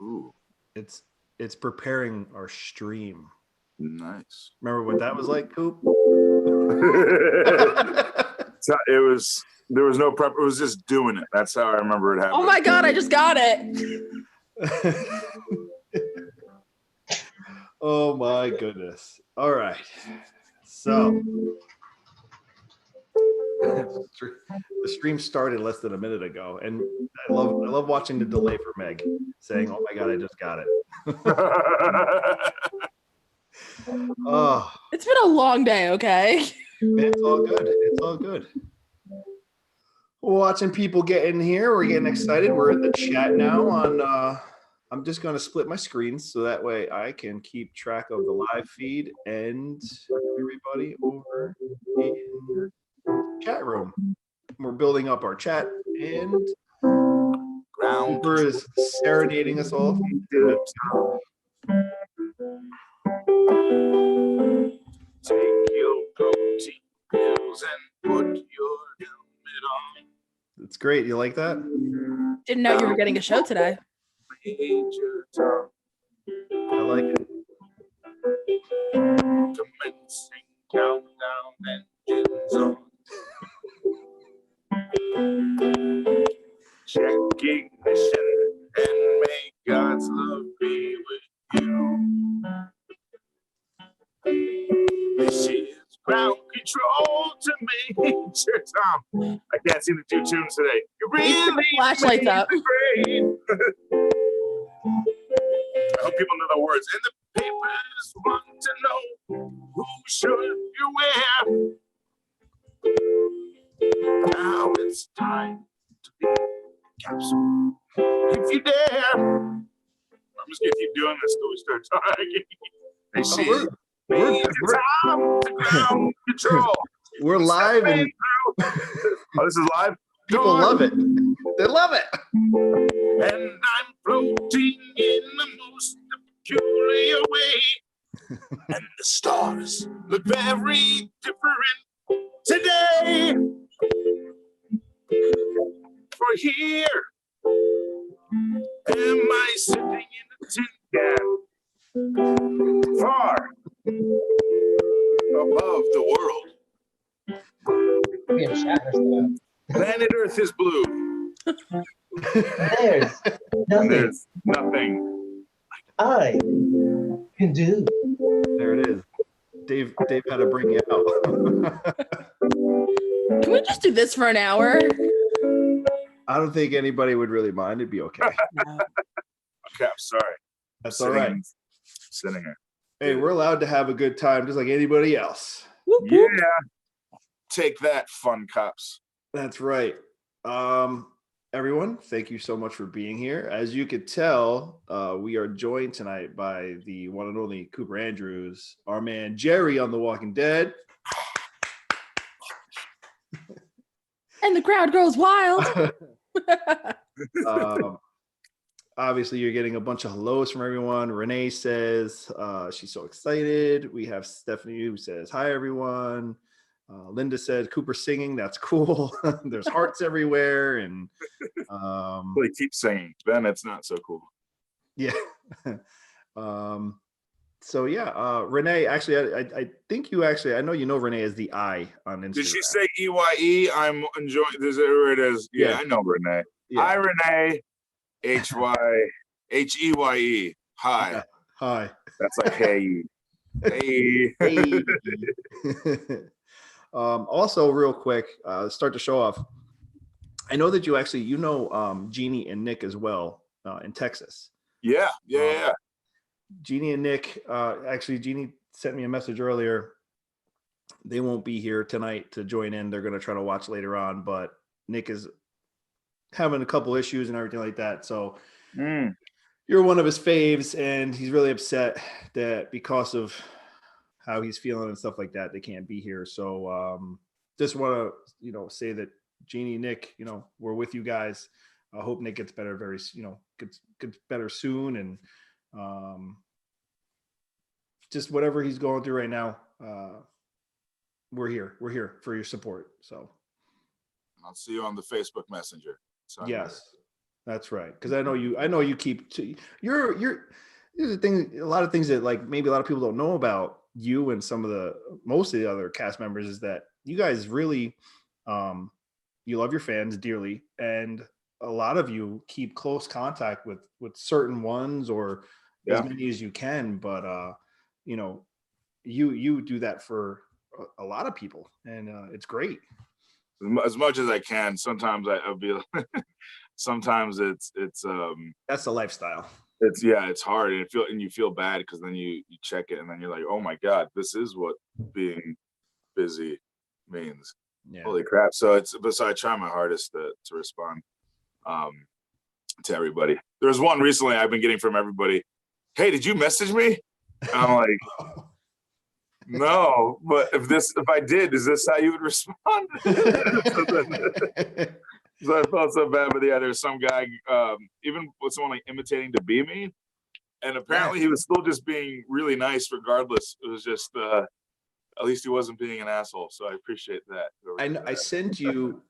Ooh, It's preparing our stream. nice. Remember what that was like, Coop? So there was no prep. It was just doing it. That's how I remember it happening. Oh my God, I just got it. Oh my goodness. All right. So the stream started less than a minute ago, and I love watching the delay for Meg saying, "Oh my God, I just got it." Oh, It's been a long day, okay? it's all good. It's all good. We're watching people get in here. We're getting excited. We're in the chat now on I'm just going to split my screens so that way I can keep track of the live feed and everybody over in the chat room. We're building up our chat, and Cooper is serenading us all. Take your protein pills and put your helmet on. It's great. You like that? Didn't know you were getting a show today. Major Tom. I like it. Commencing countdown, engines on. Check ignition and may God's love be with you. This is ground control to Major Tom. I can't seem to do tunes today. You really Flashlights up. great. I hope people know the words. And the papers want to know who should you wear. Now it's time to be capsule. If you dare. I'm just gonna keep doing this till we start talking. They see Major Tom to ground control. We're live, and oh, this is live. people love it. They love it. And I'm floating in the most peculiar way. And the stars look very different today. For here am I sitting in a tin can, far above the world. Planet Earth is blue. There's nothing There's nothing I can do. There it is. Dave had to bring you out. Can we just do this for an hour? I don't think anybody would really mind. It'd be okay. No. Okay, I'm sorry. That's all right. Sitting here. Hey, we're allowed to have a good time just like anybody else. Whoop, whoop. Yeah. Take that, fun cops. That's right. Everyone, thank you so much for being here. As you could tell, we are joined tonight by the one and only Cooper Andrews, our man Jerry on The Walking Dead. And the crowd goes wild. Obviously, you're getting a bunch of hellos from everyone. Renee says she's so excited. We have Stephanie who says, hi, everyone. Linda said, Cooper singing. That's cool. There's hearts everywhere. And They keep saying, Ben, it's not so cool. yeah. So yeah, Renee, actually, I think you actually, I know you know Renee as the I on Instagram. Did she say EYE? I'm enjoying this. Where it is. Yeah, I know Renee. Yeah. Hi, Renee. HEYE. Hi. Yeah. Hi. That's like hey. Hey. Hey. Also, real quick, start to show off. I know that you actually, Jeannie and Nick as well in Texas. Yeah. Jeannie and Nick, actually, Jeannie sent me a message earlier. They won't be here tonight to join in. They're going to try to watch later on, but Nick is having a couple issues and everything like that. So you're one of his faves, and he's really upset that because of how he's feeling and stuff like that, they can't be here. So just want to, say that Jeannie, Nick, we're with you guys. I hope Nick gets better gets better soon. And just whatever he's going through right now, we're here for your support. So I'll see you on the Facebook Messenger. So yes, that's right. Because I know you keep you're here's the thing. A lot of things that like maybe a lot of people don't know about you and most of the other cast members is that you guys really you love your fans dearly, and a lot of you keep close contact with certain ones or as many as you can. But you know, you do that for a lot of people, and it's great. as much as I can. Sometimes I'll be sometimes it's That's the lifestyle. it's hard, and you feel bad because then you check it and then you're like, oh my god, this is what being busy means. Yeah. Holy crap. So I try my hardest to respond to everybody. There's one recently I've been getting from everybody, hey, did you message me? And I'm like, no, but if I did, is this how you would respond? So I felt so bad, but yeah, there's some guy, even with someone like imitating to be me, and apparently he was still just being really nice regardless. It was just at least he wasn't being an asshole, so I appreciate that. I sent you.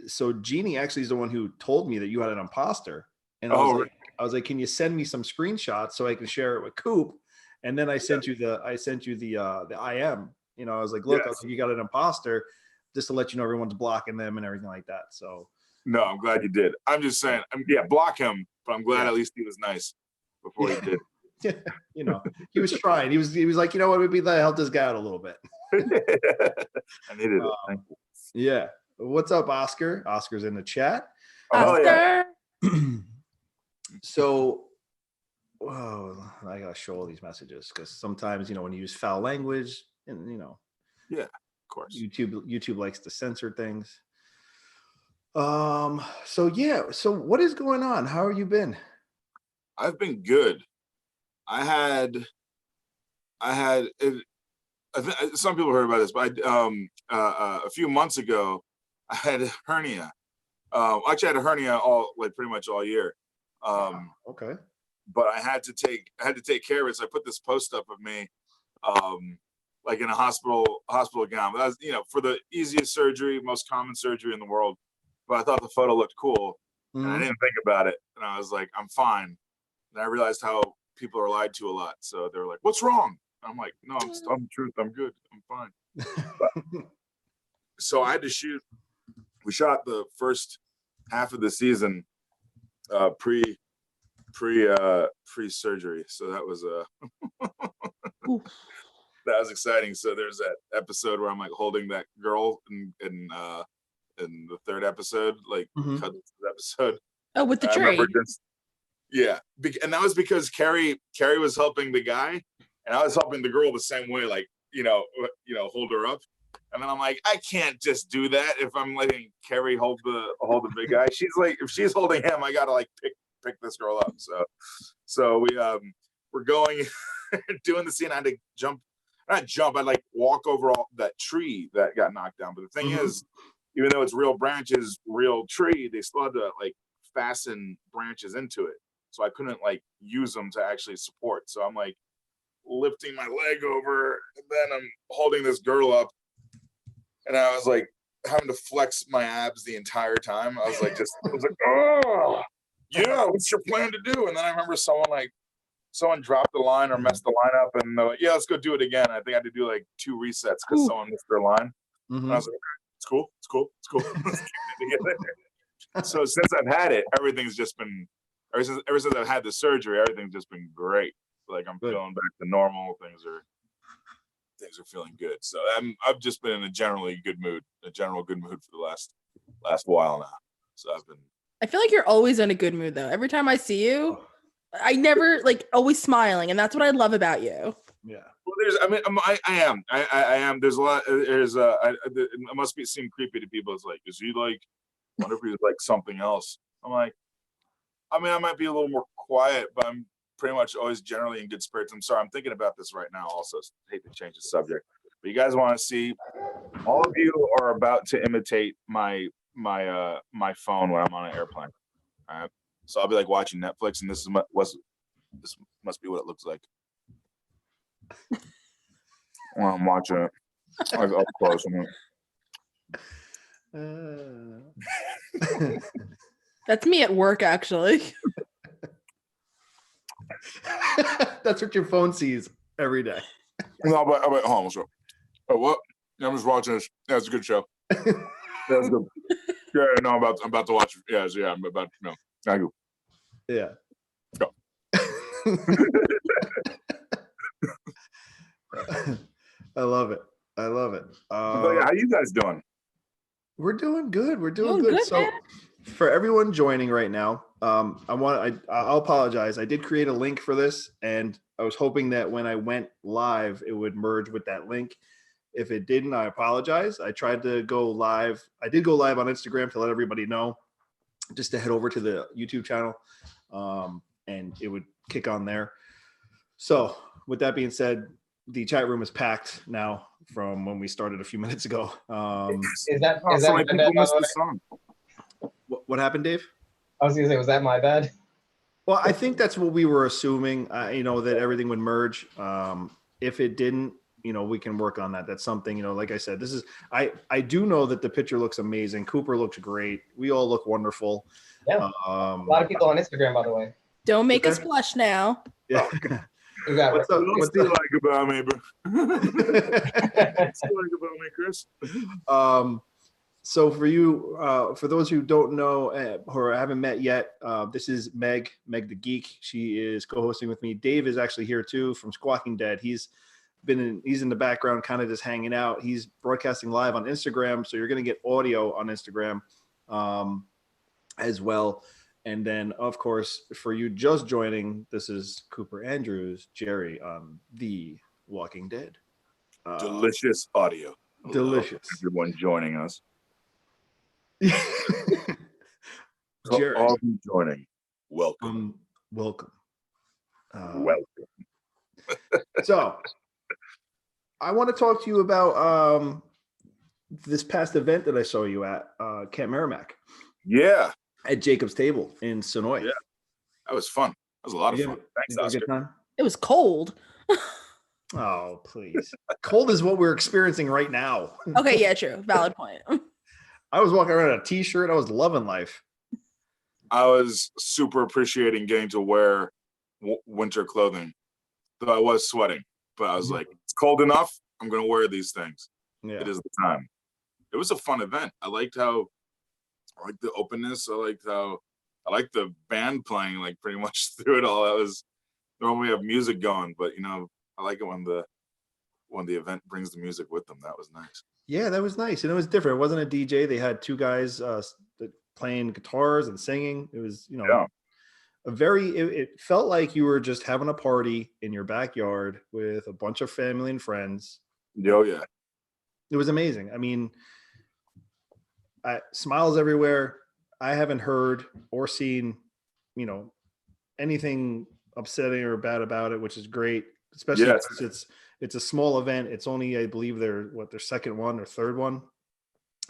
So Jeannie actually is the one who told me that you had an imposter, and I was like, can you send me some screenshots so I can share it with Coop? And then I sent you the IM. You know, I was like, look, Yes. you got an imposter, just to let you know everyone's blocking them and everything like that. So no, I'm glad you did. I'm just saying, block him, but I'm glad at least he was nice before he did. You know, he was trying. He was like, you know what, maybe that helped this guy out a little bit. I needed it. Thank you. Yeah. What's up, Oscar? Oscar's in the chat. Oscar. So, I gotta show all these messages because sometimes, you know, when you use foul language, and you know, yeah, of course, YouTube likes to censor things. So what is going on? How have you been? I've been good. I had some people heard about this, but a few months ago I had a hernia. Actually, I had a hernia pretty much all year. Okay. But I had to take care of it. So I put this post up of me, like in a hospital gown. But that was, you know, for the easiest surgery, most common surgery in the world. But I thought the photo looked cool, and I didn't think about it. And I was like, I'm fine. And I realized how people are lied to a lot. So they were like, "What's wrong?" I'm like, "No, I'm the truth. I'm good. I'm fine." But, so I had to shoot. We shot the first half of the season pre surgery. So that was that was exciting. So there's that episode where I'm like holding that girl in the third episode, like cut this episode. Oh, with the tree. And that was because Carrie was helping the guy, and I was helping the girl the same way, like you know, hold her up. And then I'm like, I can't just do that if I'm letting Carrie hold the big guy. She's like, if she's holding him, I gotta like pick this girl up. So we're going doing the scene. I had to I'd like walk over all that tree that got knocked down. But the thing is, even though it's real branches, real tree, they still had to like fasten branches into it. So I couldn't like use them to actually support. So I'm like lifting my leg over, and then I'm holding this girl up, and I was like having to flex my abs the entire time. I was like, oh yeah, what's your plan to do? And then I remember someone dropped the line or messed the line up, and they're like, yeah, let's go do it again. I think I had to do like 2 resets because someone missed their line. And I was like, it's cool. Let's keep it together. So since I've had it, everything's just been ever since I've had the surgery, everything's just been great. Like I'm feeling back to normal. Things are feeling good. So I've just been in a general good mood for the last while now. So I feel like you're always in a good mood though. Every time I see you, I never like always smiling, and that's what I love about you. Yeah. Well, I am. There's a lot. It must seem creepy to people. It's like, is he like? I wonder if he's like something else. I'm like, I might be a little more quiet, but I'm pretty much always generally in good spirits. I'm sorry, I'm thinking about this right now. Also, I hate to change the subject, but you guys want to see? All of you are about to imitate my phone when I'm on an airplane. All right, so I'll be like watching Netflix, and this must be what it looks like when I'm watching it. Like up close. That's me at work, actually. That's what your phone sees every day. No, but I'm at home. So, oh, what? Yeah, I'm just watching this. Yeah, it's a good show. Yeah, it's good. Yeah, no, I'm about to watch. Yeah, I'm about. No, thank you. Yeah. Go. I love it. I love it. But yeah, how you guys doing? We're doing good. We're doing Doing good. good, So, man. for everyone joining right now, I'll apologize. I did create a link for this, and I was hoping that when I went live, it would merge with that link. If it didn't, I apologize. I tried to go live. I did go live on Instagram to let everybody know, just to head over to the YouTube channel, and it would kick on there. So, with that being said, the chat room is packed now from when we started a few minutes ago. Is that So my many bad, people by missed the the way? song. What happened, Dave? I was gonna say, was that my bad? Well, I think that's what we were assuming, that everything would merge. If it didn't, we can work on that. That's something, like I said, I do know that the picture looks amazing. Cooper looks great. We all look wonderful. Yeah. A lot of people on Instagram, by the way. Don't make us blush now. Yeah. You got What's up? What's you like about me, bro? What's you like about me, Chris? So for you, for those who don't know or haven't met yet, this is Meg the Geek. She is co-hosting with me. Dave is actually here too from Squawking Dead. He's in the background, kind of just hanging out. He's broadcasting live on Instagram, so you're going to get audio on Instagram as well. And then, of course, for you just joining, this is Cooper Andrews, Jerry on The Walking Dead. Delicious audio. Delicious. Everyone joining us. Jerry. All of you joining. Welcome. Welcome. Welcome. So, I want to talk to you about this past event that I saw you at Camp Merrimack. Yeah. At Jacob's Table in Sonoy. Yeah. That was fun. That was a lot of fun. Thanks, Oscar. Oscar. Good time? It was cold. Oh, please. Cold is what we're experiencing right now. Okay, yeah, true. Valid point. I was walking around in a t-shirt. I was loving life. I was super appreciating getting to wear winter clothing. Though I was sweating, but I was like, it's cold enough. I'm going to wear these things. Yeah. It is the time. It was a fun event. I liked the openness. I liked the band playing like pretty much through it all. That was normally have music going, but I like it when the event brings the music with them. That was nice. Yeah, that was nice. And it was different. It wasn't a DJ. They had two guys playing guitars and singing. It was, it felt like you were just having a party in your backyard with a bunch of family and friends. Oh, yeah. It was amazing. I mean, smiles everywhere. I haven't heard or seen, anything upsetting or bad about it, which is great. Especially since it's a small event. It's only, I believe, their second one or third one,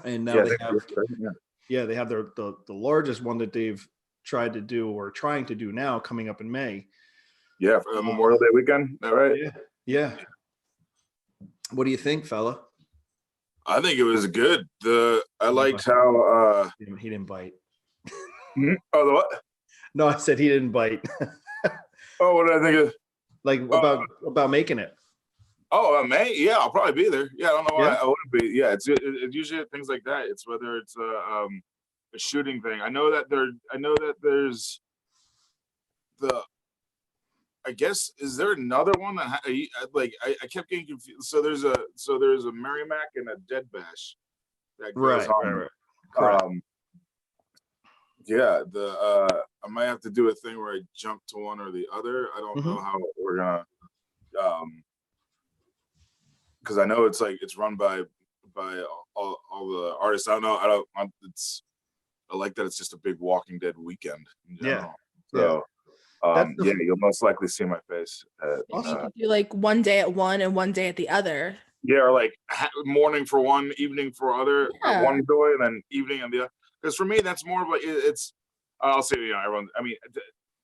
and now they have the largest one that they've tried to do or trying to do now coming up in May. Yeah, for Memorial Day weekend. All right. Yeah. What do you think, fella? I think it was good. I liked how he didn't bite. Oh, the what? No, I said he didn't bite. Oh, what did I think of? Like about making it. Oh, May? Yeah, I'll probably be there. Yeah, I don't know why I wouldn't be. Yeah, it's usually things like that. It's whether it's a shooting thing. I know that there's I guess, is there another one that I kept getting confused. So there's a Merrimack and a Dead Bash that goes on. Right. Yeah, I might have to do a thing where I jump to one or the other. I don't know how we're gonna, because I know it's run by all the artists. I like that it's just a big Walking Dead weekend in general. So you'll most likely see my face. You could do like one day at one and one day at the other. Yeah, or like morning for one, evening for other. One joy, and then evening and the other. Because for me, that's more of like it's. I'll say everyone. I mean,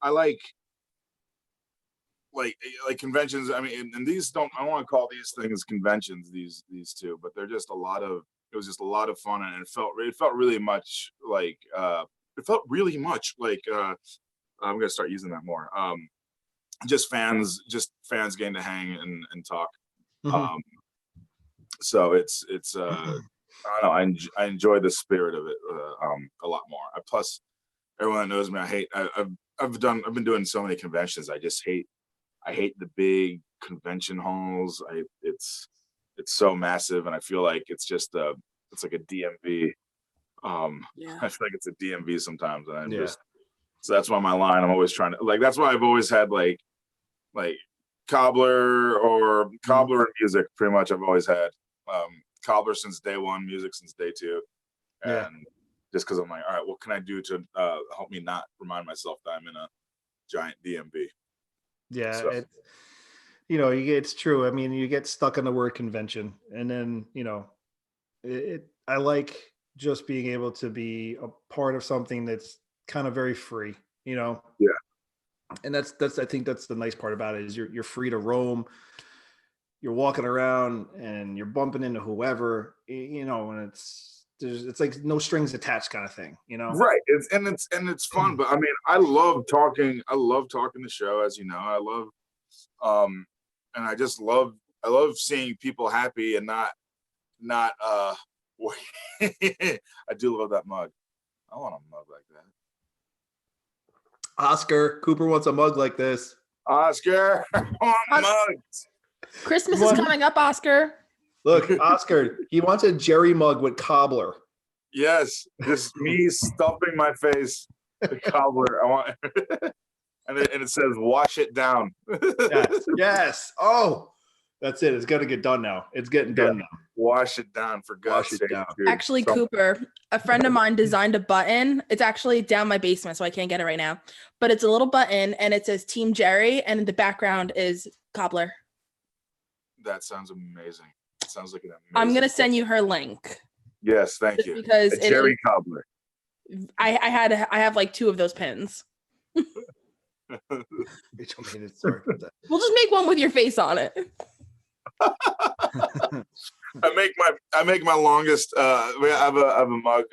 I like conventions. I mean, and these don't. I don't want to call these things conventions. These two, but they're just a lot of. It was just a lot of fun, and it felt really much like really much like I'm gonna start using that more. Just fans getting to hang and talk. Mhm. So it's I don't know, I enjoy the spirit of it a lot more. Plus, everyone that knows me, I've been doing so many conventions. I hate the big convention halls. It's so massive, and I feel like it's just it's like a DMV. Yeah. I feel like it's a DMV sometimes, and Yeah. so that's why my line. I'm always trying to like. That's why I've always had like cobbler and music. Pretty much, I've always had cobbler since day one, music since day two, and Yeah. just because I'm like, all right, what can I do to help me not remind myself that I'm in a giant DMV? Yeah, So. it's true. I mean, you get stuck on the word convention, and then I like just being able to be a part of something that's kind of very free. Yeah. And that's I think that's the nice part about it is you're free to roam. You're walking around and you're bumping into whoever, and it's like no strings attached kind of thing, Right. It's fun, but I mean, I love talking the show, as you know. I love and I love seeing people happy and not I do love that mug. I want a mug like that. Oscar Cooper wants a mug like this. Oscar, I want mugs. Christmas is coming up, Oscar. Look, Oscar, he wants a Jerry mug with cobbler. Yes, just me stuffing my face with cobbler. I want, and it says "wash it down." Yes. Oh, that's it. It's got to get done now. It's getting done now. Wash it down, for God's sake. Actually, Cooper, a friend of mine designed a button. It's actually down my basement, so I can't get it right now. But it's a little button, and it says Team Jerry, and in the background is cobbler. That sounds amazing. It sounds like an amazing. I'm gonna send you her link. Yes, thank you. Because Jerry cobbler. I have like 2 of those pins. We'll just make one with your face on it. I make my longest. I have a mug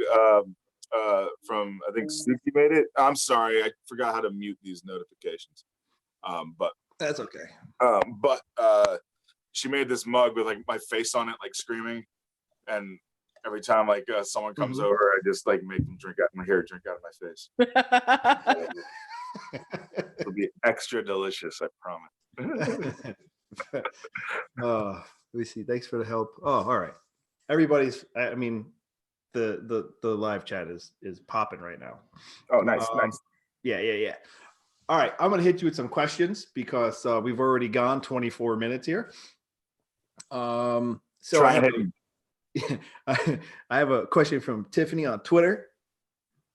from, I think Suki made it. I'm sorry, I forgot how to mute these notifications. But that's okay. But she made this mug with like my face on it, like screaming, and every time like someone comes over, I just like make them drink out of my face. It'll be extra delicious, I promise. Let me see. Thanks for the help. Oh, all right. Everybody's. I mean, the live chat is popping right now. Oh, nice. Yeah. All right, I'm gonna hit you with some questions because we've already gone 24 minutes here. So I have a question from Tiffany on Twitter.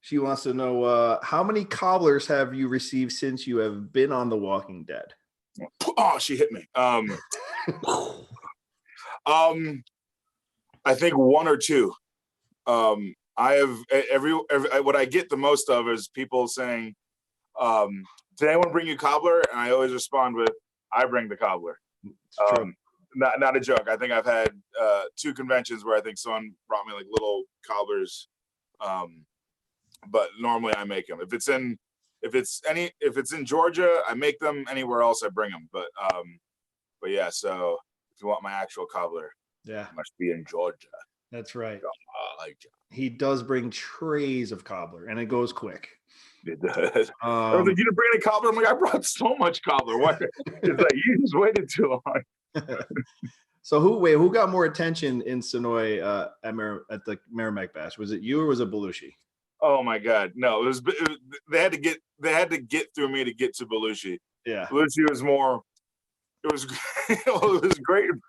She wants to know how many cobblers have you received since you have been on The Walking Dead? Oh, she hit me. I think 1 or 2. I have every what I get the most of is people saying, did anyone bring you cobbler? And I always respond with, I bring the cobbler. Not a joke. I think I've had 2 conventions where I think someone brought me like little cobblers. But normally I make them. If it's in Georgia, I make them. Anywhere else, I bring them. But yeah. So if you want my actual cobbler, yeah, it must be in Georgia. That's right. He does bring trays of cobbler, and it goes quick. It does. I was like, you didn't bring any cobbler? I'm like, I brought so much cobbler. Why? It's like, you just waited too long. So who got more attention in Sonoy at the Merrimack Bash? Was it you or was it Belushi? Oh my God, no! They had to get through me to get to Belushi. Yeah, Belushi was more. It was it was great in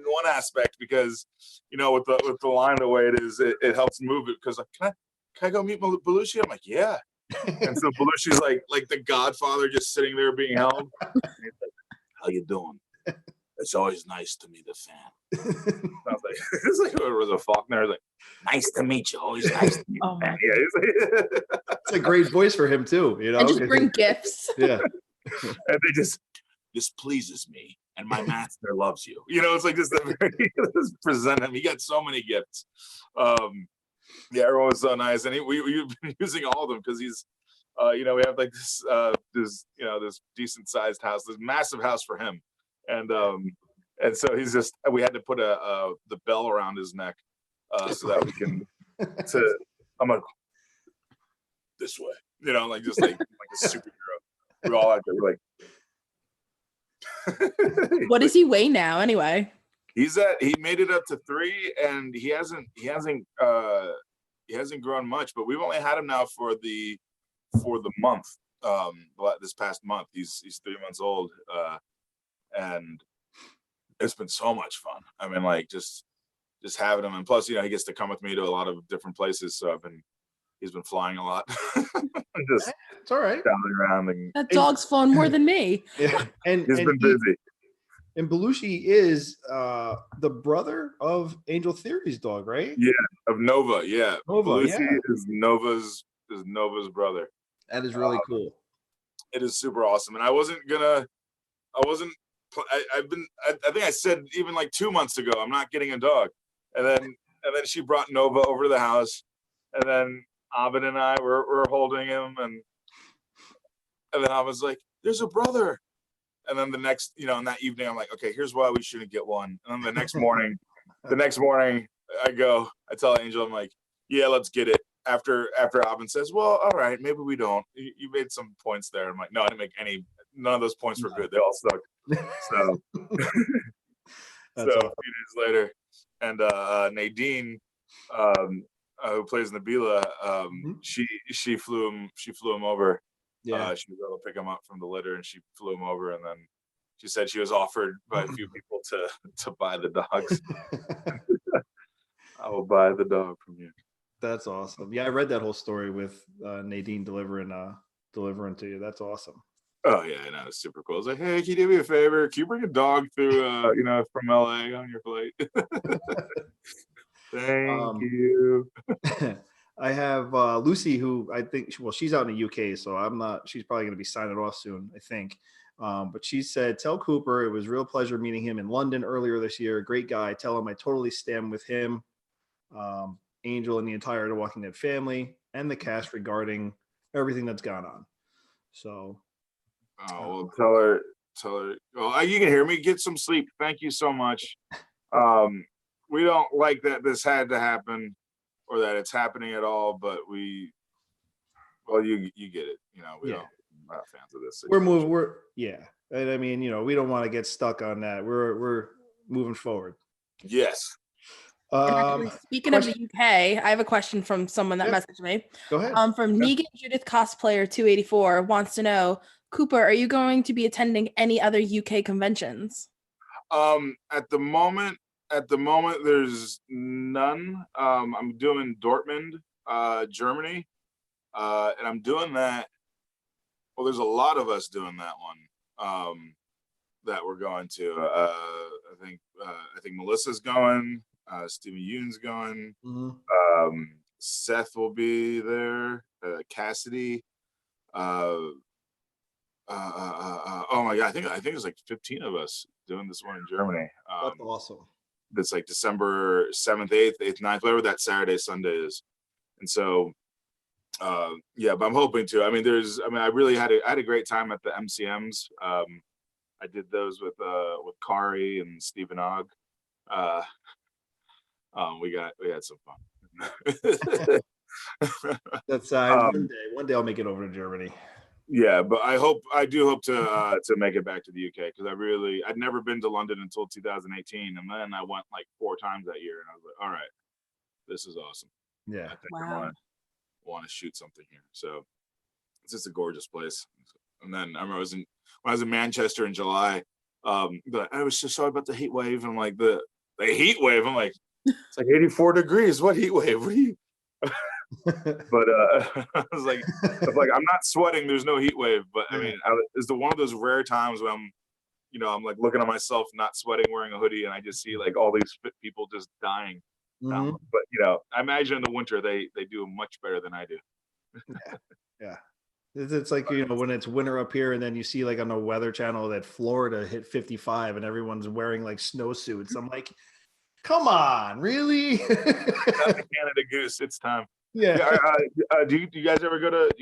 one aspect because with the line the way it is, it helps move it because like, can I go meet Belushi? I'm like, yeah. And so Belushi's like the Godfather, just sitting there being held. And he's like, how you doing? It's always nice to meet a fan. I was like, it's like it was a Faulkner. Like, nice to meet you. Always nice to meet a fan. Yeah, it's a great voice for him too. And just bring gifts. Yeah. And they this pleases me, and my master loves you. It's like just present him. He got so many gifts. Yeah, everyone was so nice, and we've been using all of them because he's, we have like this this decent sized house, this massive house for him, and so we had to put the bell around his neck, so that we can. I'm like this way, like just like a superhero. We're all out there. We're like. What does he weigh now, anyway? He made it up to 3, and he hasn't grown much, but we've only had him now for the month. This past month, he's 3 months old, and it's been so much fun. I mean, like just having him, and plus, he gets to come with me to a lot of different places. So he's been flying a lot. Just it's all right. Traveling around. That dog's flown more than me. Yeah, and he's been busy. And Belushi is the brother of Angel Theory's dog, right? Yeah, of Nova. Yeah, Nova. Belushi Yeah. is Nova's brother. That is really cool. It is super awesome, and I think I said even like 2 months ago, I'm not getting a dog, and then she brought Nova over to the house, and then Abed and I were holding him, and then I was like, "There's a brother." And then the next, in that evening, I'm like, okay, here's why we shouldn't get one. And then the next morning, I tell Angel, I'm like, yeah, let's get it. After Abin says, well, all right, maybe we don't. You made some points there. I'm like, no, I didn't make any. None of those points were good. They all sucked. So, a few days later, and Nadine, who plays Nabila, she flew him over. Yeah, she was able to pick him up from the litter, and she flew him over, and then she said she was offered by a few people to buy the dogs. I will buy the dog from you. That's awesome. Yeah, I read that whole story with Nadine delivering to you. That's awesome. Oh yeah, I know, it's super cool. I was like, hey, can you do me a favor? Can you bring a dog through from LA on your flight? Thank you. I have Lucy, who I think, she's out in the UK, so she's probably going to be signing off soon, I think. But she said, tell Cooper it was a real pleasure meeting him in London earlier this year. Great guy. Tell him I totally stand with him, Angel, and the entire The Walking Dead family and the cast regarding everything that's gone on. So. Well, tell her. Well, you can hear me. Get some sleep. Thank you so much. We don't like that this had to happen, or that it's happening at all, but you get it. We're not fans of this. We're moving. And I mean, we don't want to get stuck on that. We're moving forward. Yes. Actually, speaking of the UK, I have a question from someone that messaged me. Go ahead. From Negan Judith Cosplayer 284 wants to know, Cooper, are you going to be attending any other UK conventions? At the moment, there's none. I'm doing Dortmund, Germany, and I'm doing that. Well, there's a lot of us doing that one. That we're going to. I think Melissa's going. Stephen Yoon's going. Mm-hmm. Seth will be there. Cassidy. Oh my God! I think there's like 15 of us doing this one in Germany. That's awesome. That's like December 7th, 8th, 9th, whatever that Saturday, Sunday is. And so, but I'm hoping to. I mean, I really had a great time at the MCMs. I did those with Kari and Stephen Ogg. We had some fun. That's one day I'll make it over to Germany. Yeah, but I do hope to make it back to the UK, because I'd never been to London until 2018, and then I went like 4 times that year, and I was like, all right, this is awesome. Yeah, I think I want to shoot something here. So it's just a gorgeous place. And then I remember when I was in Manchester in July, but I was just sorry about the heat wave. And I'm like, the heat wave. I'm like, it's like 84 degrees. What heat wave? What are you? But I was like, I'm not sweating. There's no heat wave. But I mean, it's one of those rare times when I'm like looking at myself, not sweating, wearing a hoodie, and I just see like all these fit people just dying. Mm-hmm. But I imagine in the winter they do much better than I do. Yeah. It's like, when it's winter up here, and then you see like on the Weather Channel that Florida hit 55 and everyone's wearing like snowsuits. I'm like, Come on, really? Not the Canada Goose. It's time. Yeah. Do you guys ever go to UK?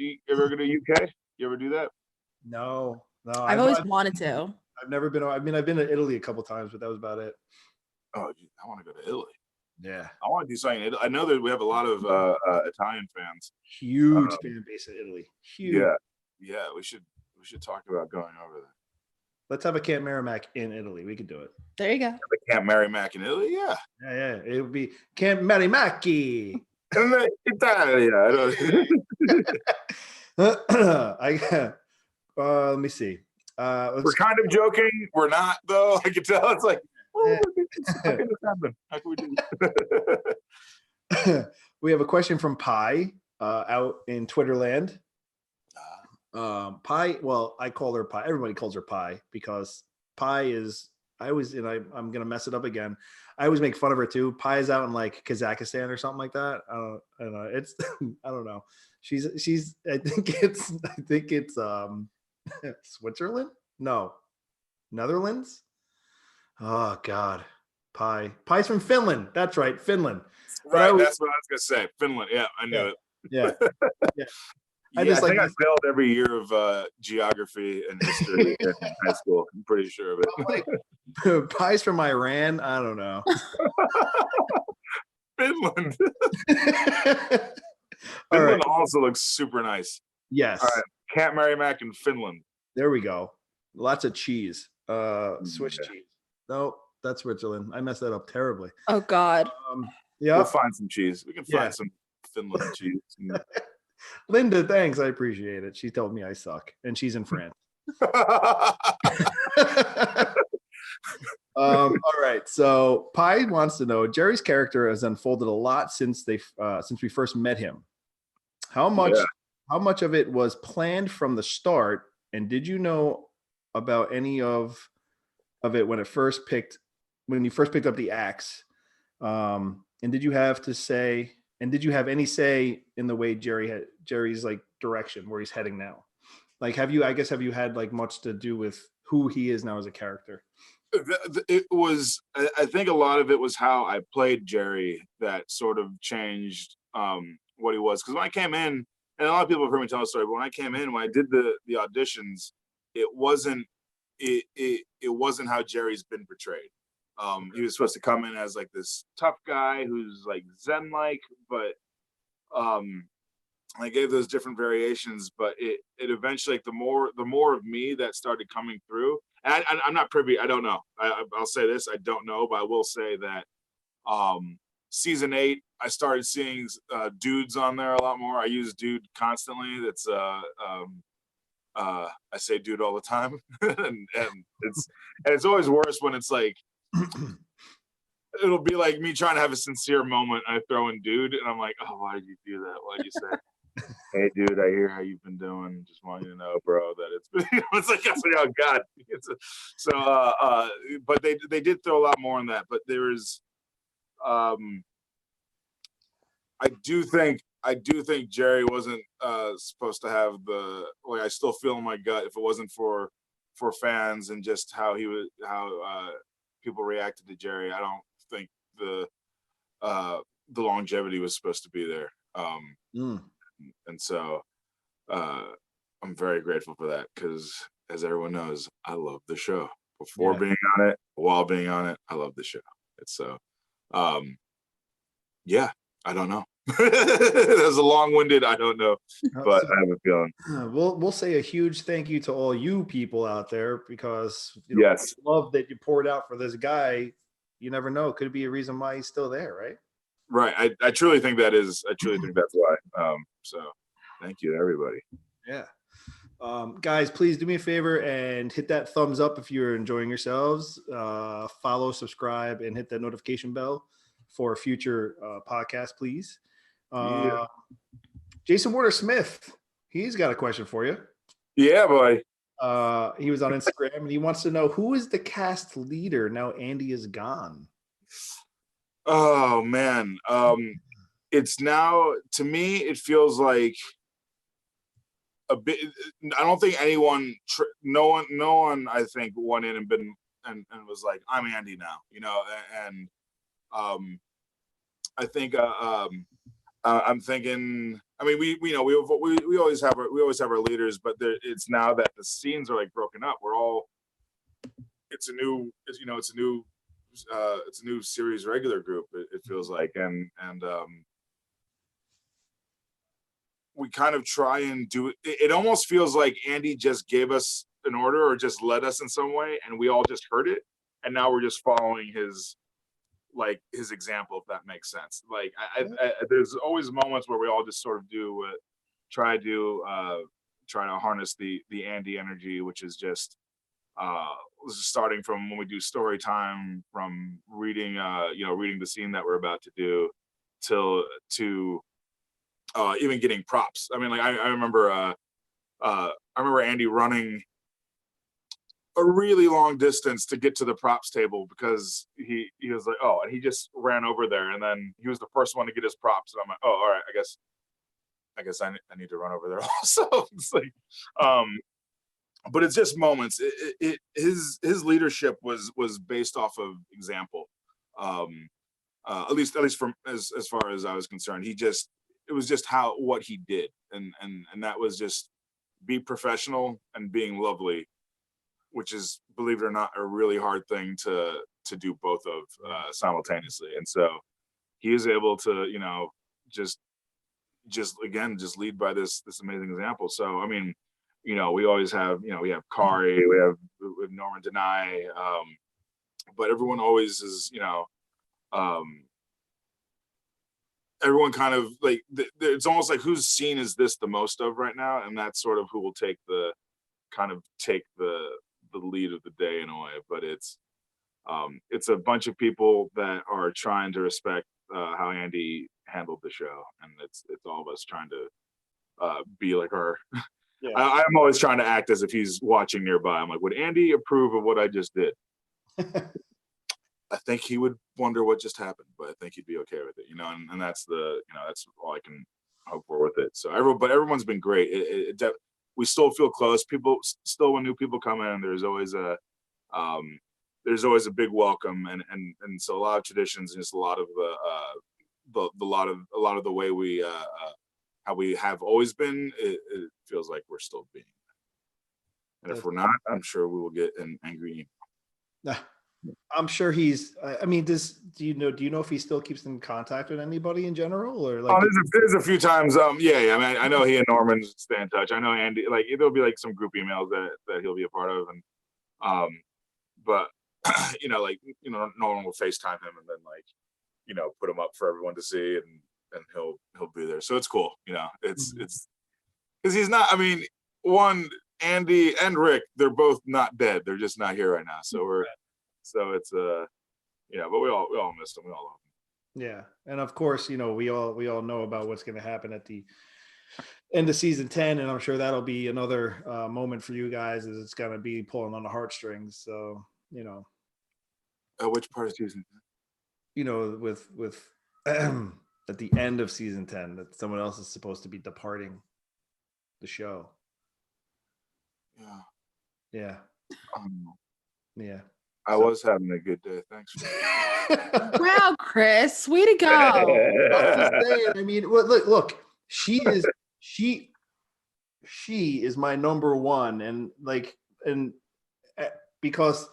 You ever do that? No. I've always wanted to. I've never been. I mean, I've been to Italy a couple times, but that was about it. Oh, dude, I want to go to Italy. Yeah. I want to do something. I know that we have a lot of Italian fans. Huge fan base in Italy. Huge. Yeah. We should talk about going over there. Let's have a Camp Merrimack in Italy. We could do it. There you go. Camp Merrimack in Italy. Yeah. Yeah. It would be Camp Merrimacchi. Italia. Let me see. We're kind of joking. We're not, though. I can tell. It's like, how can this happen? How can we do this? We have a question from Pi out in Twitterland. Pi, well, I call her Pi. Everybody calls her Pi because Pi is, I'm going to mess it up again. I always make fun of her too. Pi is out in like Kazakhstan or something like that. I don't know. It's, I don't know. She's, I think it's Switzerland? No. Netherlands? Oh God. Pi's from Finland. That's right. Finland. Right. That's what I was going to say. Finland. Yeah. I knew it. Yeah. I think I failed every year of geography and history in high school. I'm pretty sure of it. Like, Pi's from Iran. I don't know. Finland. Finland also looks super nice. Yes. All right. Camp Merrimack in Finland. There we go. Lots of cheese. Swiss cheese. No, that's Switzerland. I messed that up terribly. Oh God. Yeah. We'll find some cheese. We can find some Finland cheese. Linda, thanks. I appreciate it. She told me I suck, and she's in France. All right. So Pi wants to know, Jerry's character has unfolded a lot since we first met him. How much of it was planned from the start, and did you know about any of it when you first picked up the axe? And did you have any say in the way Jerry's like direction where he's heading now? Like, have you had like much to do with who he is now as a character? It was, I think a lot of it was how I played Jerry that sort of changed what he was. Because when I came in, and a lot of people have heard me tell the story, but when I came in, when I did the auditions, it wasn't how Jerry's been portrayed. He was supposed to come in as like this tough guy who's like Zen-like, but I gave those different variations, but it eventually, like the more of me that started coming through, and I'm not privy, I don't know. I'll say this, I don't know, but I will say that season 8, I started seeing dudes on there a lot more. I use dude constantly. That's I say dude all the time, and it's always worse when it's like it'll be like me trying to have a sincere moment. I throw in dude, and I'm like, oh, why did you do that? Why did you say, hey, dude, I hear how you've been doing. Just want you to know, bro, that it's been. It's like, oh God. But they did throw a lot more in that. But there is, I do think Jerry wasn't supposed to have the, like, I still feel in my gut, if it wasn't for fans and just how people reacted to Jerry, I don't think the longevity was supposed to be there. And so I'm very grateful for that, because as everyone knows, I love the show. Before being on it, while being on it, I love the show. It's so yeah, I don't know. That was a long-winded I don't know, but I have a feeling. We'll say a huge thank you to all you people out there, because yes, love that you poured out for this guy. You never know, could be a reason why he's still there, right? Right. I truly think that is. I truly think that's why. So thank you to everybody. Yeah. Guys, please do me a favor and hit that thumbs up if you're enjoying yourselves. Follow, subscribe, and hit that notification bell for future podcasts, please. Jason Warner Smith, he's got a question for you. Yeah, boy. He was on Instagram and he wants to know, who is the cast leader now Andy is gone? Oh man, it's now, to me it feels like a bit. I don't think anyone, no one I think went in and was like, I'm Andy now, and I think I'm thinking. I mean, we always have our leaders, but it's now that the scenes are like broken up. We're all. It's a new series regular group. It feels like, and we kind of try and do it. It almost feels like Andy just gave us an order or just led us in some way, and we all just heard it, and now we're just following his example, if that makes sense. Like there's always moments where we all just sort of try to harness the Andy energy, which is just starting from when we do story time, from reading the scene that we're about to do to even getting props. I mean, like I remember Andy running a really long distance to get to the props table because he was like, oh, and he just ran over there, and then he was the first one to get his props, and I'm like, oh, all right, I guess I need to run over there also. It's like, but it's just moments. His leadership was based off of example, at least from as far as I was concerned. It was just what he did, and that was just be professional and being lovely, which is, believe it or not, a really hard thing to do both of simultaneously. And so he is able to, just lead by this amazing example. So I mean, we always have, we have Kari, we have Norman Denai, but everyone always is, everyone kind of like, it's almost like whose scene is this the most of right now, and that's sort of who will take the lead of the day in a way. But it's a bunch of people that are trying to respect how Andy handled the show, and it's all of us trying to be like our. Yeah. I'm always trying to act as if he's watching nearby. I'm like, would Andy approve of what I just did? I think he would wonder what just happened, but I think he'd be okay with it, and that's that's all I can hope for with it. So everyone's been great. We still feel close. People still, when new people come in, there's always a big welcome, and so a lot of traditions, and just a lot of the way we how we have always been. It feels like we're still being, and if we're not, I'm sure we will get an angry email. I'm sure he's. I mean, do you know if he still keeps in contact with anybody in general, or like? Oh, there's a few times. Yeah. I mean, I know he and Norman stay in touch. I know Andy. Like, there'll be like some group emails that he'll be a part of, and but Norman will FaceTime him and then put him up for everyone to see, and he'll be there. So it's cool. It's because he's not. I mean, Andy and Rick, they're both not dead. They're just not here right now. So it's but we all miss them. We all love them. Yeah, and of course, we all know about what's going to happen at the end of season 10, and I'm sure that'll be another moment for you guys, as it's going to be pulling on the heartstrings. So which part of season 10? With at the end of season 10, that someone else is supposed to be departing the show. Yeah. Yeah. I was having a good day. Thanks. Wow, Chris, way to go. I'm just saying, I mean, look, she is my number one, and because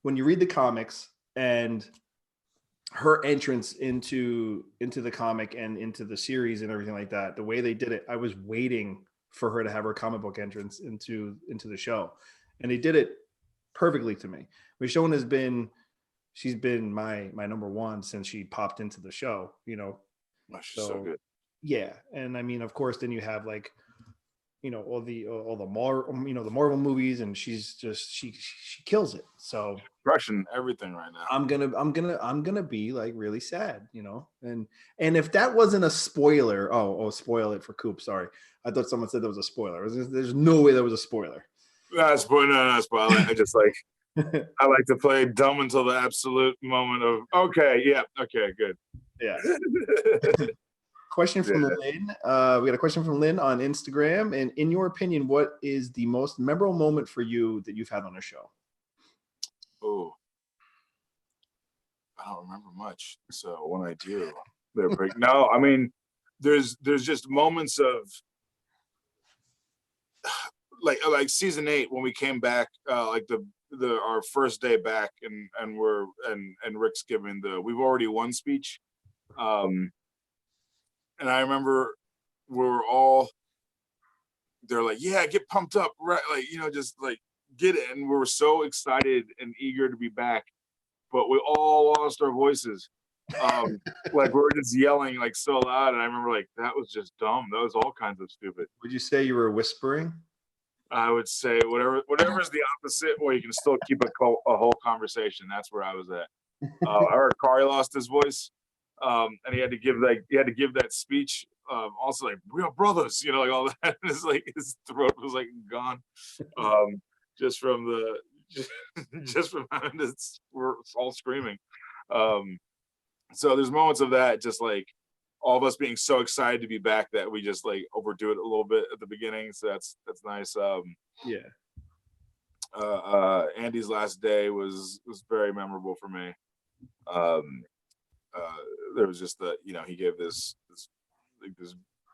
when you read the comics and her entrance into the comic and into the series and everything like that, the way they did it, I was waiting for her to have her comic book entrance into the show, and they did it perfectly to me. Michonne she's been my number one since she popped into the show, Oh, she's so good. Yeah. And I mean, of course, then you have all the Marvel movies, and she's just she kills it. So crushing everything right now. I'm gonna be like really sad, and if that wasn't a spoiler, spoil it for Coop. Sorry, I thought someone said that was a spoiler. There's no way that was a spoiler. No, spoiler. I just I like to play dumb until the absolute moment of okay, good. Yeah. Question from Lynn. We got a question from Lynn on Instagram. And in your opinion, what is the most memorable moment for you that you've had on a show? Oh, don't remember much. So when I do, they're pretty. No, I mean, there's just moments of like season 8 when we came back, like our first day back, and Rick's giving the "we've already won" speech, and I remember they're like, yeah, get pumped up, right? Like, just like get it, and we were so excited and eager to be back, but we all lost our voices. Like we were just yelling like so loud, and I remember like that was just dumb. That was all kinds of stupid. Would you say you were whispering? I would say whatever is the opposite, where you can still keep a whole conversation. That's where I was at. I heard Kari lost his voice, and he had to give that speech. Also, like, real brothers, like all that. It's like his throat was like gone, just from having this. We're all screaming. So there's moments of that, just like all of us being so excited to be back that we just like overdo it a little bit at the beginning. So that's nice. Andy's last day was very memorable for me. There was just he gave this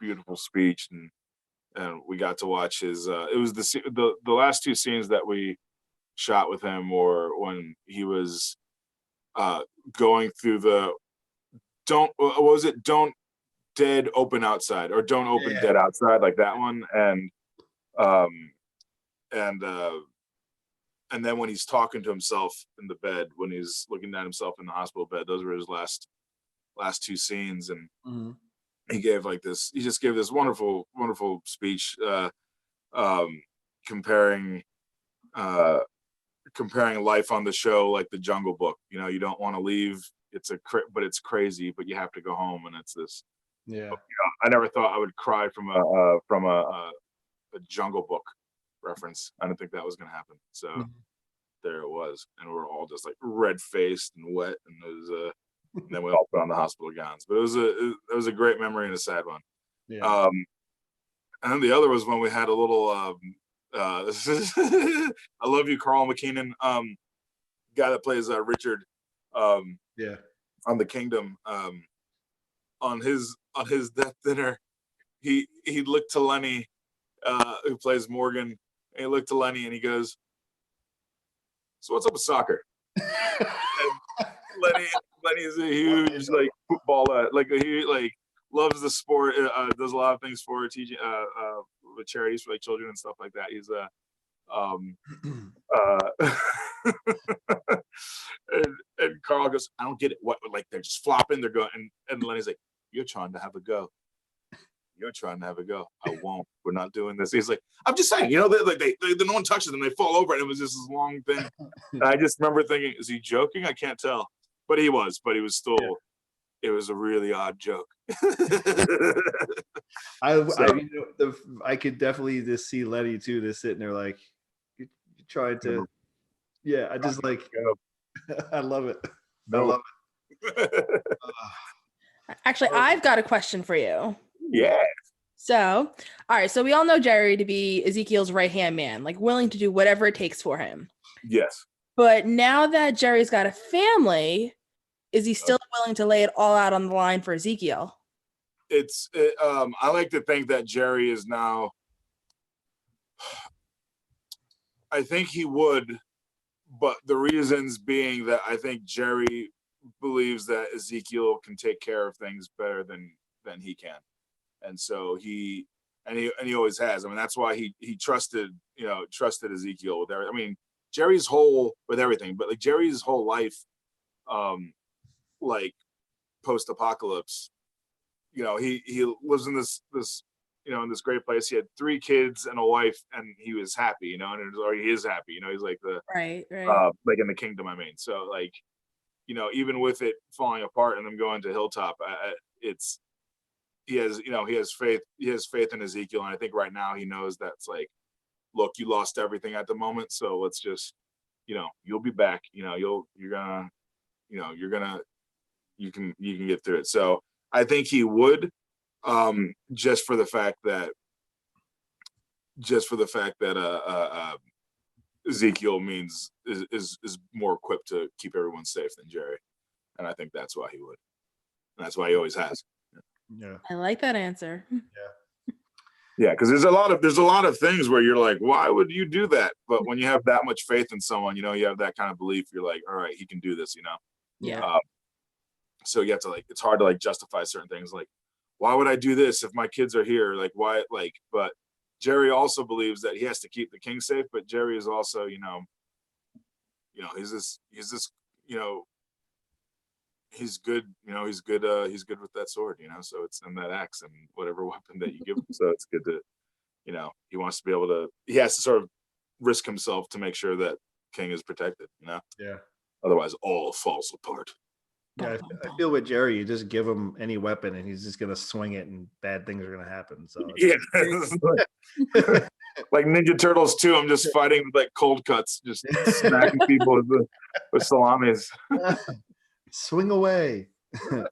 beautiful speech, and we got to watch his. It was the last 2 scenes that we shot with him, or when he was going through the don't dead open outside, or don't open dead outside, like that one, and then when he's talking to himself in the bed, when he's looking at himself in the hospital bed, those were his last 2 scenes, and he just gave this wonderful speech, comparing life on the show like the Jungle Book. You don't want to leave. But it's crazy, but you have to go home, and it's this. Yeah. I never thought I would cry from a Jungle Book reference. I didn't think that was going to happen. So there it was, and we're all just like red faced and wet, and it was and then we all put on the hospital gowns. But it was a great memory and a sad one. Yeah. And then the other was when we had a little. I love you, Carl McKinnon, guy that plays Richard. On the Kingdom, on his death dinner, he looked to Lenny, who plays Morgan, and he looked to Lenny and he goes, "So what's up with soccer?" And Lenny is a huge like footballer, like he like loves the sport, does a lot of things for teaching, with charities for like children and stuff like that. He's and Carl goes, "I don't get it. What, like they're just flopping, they're going," and Lenny's like, "You're trying to have a go. You're trying to have a go. I won't. We're not doing this." He's like, "I'm just saying, no one touches them, they fall over," and it was just this long thing. And I just remember thinking, is he joking? I can't tell, but he was still. Yeah. It was a really odd joke. I could definitely just see Lenny too, just sitting there like, you trying to. Yeah, I just like. I love it. I love it. Actually, I've got a question for you. Yeah. So, all right. So we all know Jerry to be Ezekiel's right-hand man, like willing to do whatever it takes for him. Yes. But now that Jerry's got a family, is he still willing to lay it all out on the line for Ezekiel? I like to think that Jerry is now. I think he would. But the reasons being that I think Jerry believes that Ezekiel can take care of things better than he can, and so he always has. I mean, that's why he trusted Ezekiel with everything. I mean, Jerry's whole with everything, but like Jerry's whole life, like post-apocalypse, he lives in this in this great place. He had 3 kids and a wife, and he was happy, or he is happy. He's like the right. Like in the kingdom. I mean, so like, even with it falling apart and them going to Hilltop, he has faith in Ezekiel, and I think right now he knows that's like, look, you lost everything at the moment, so let's just, you'll be back. You can get through it. So I think he would. Just for the fact that Ezekiel is more equipped to keep everyone safe than Jerry. and I think that's why he would. And that's why he always has. Yeah. I like that answer. Yeah, because there's a lot of things where you're like, why would you do that? But when you have that much faith in someone, you have that kind of belief. You're like, all right, he can do this. Yeah. So you have to it's hard to justify certain things. Like, why would I do this if my kids are here? Like, why? But Jerry also believes that he has to keep the king safe. But Jerry is also, he's this, he's good, he's good with that sword, so it's in that axe and whatever weapon that you give him. So it's good to, he wants to be able to, he has to sort of risk himself to make sure that King is protected, Yeah. Otherwise all falls apart. Yeah, I feel with Jerry, you just give him any weapon and he's just gonna swing it and bad things are gonna happen. So yeah. Like Ninja Turtles 2, I'm just fighting with cold cuts, just smacking people with salamis. Swing away.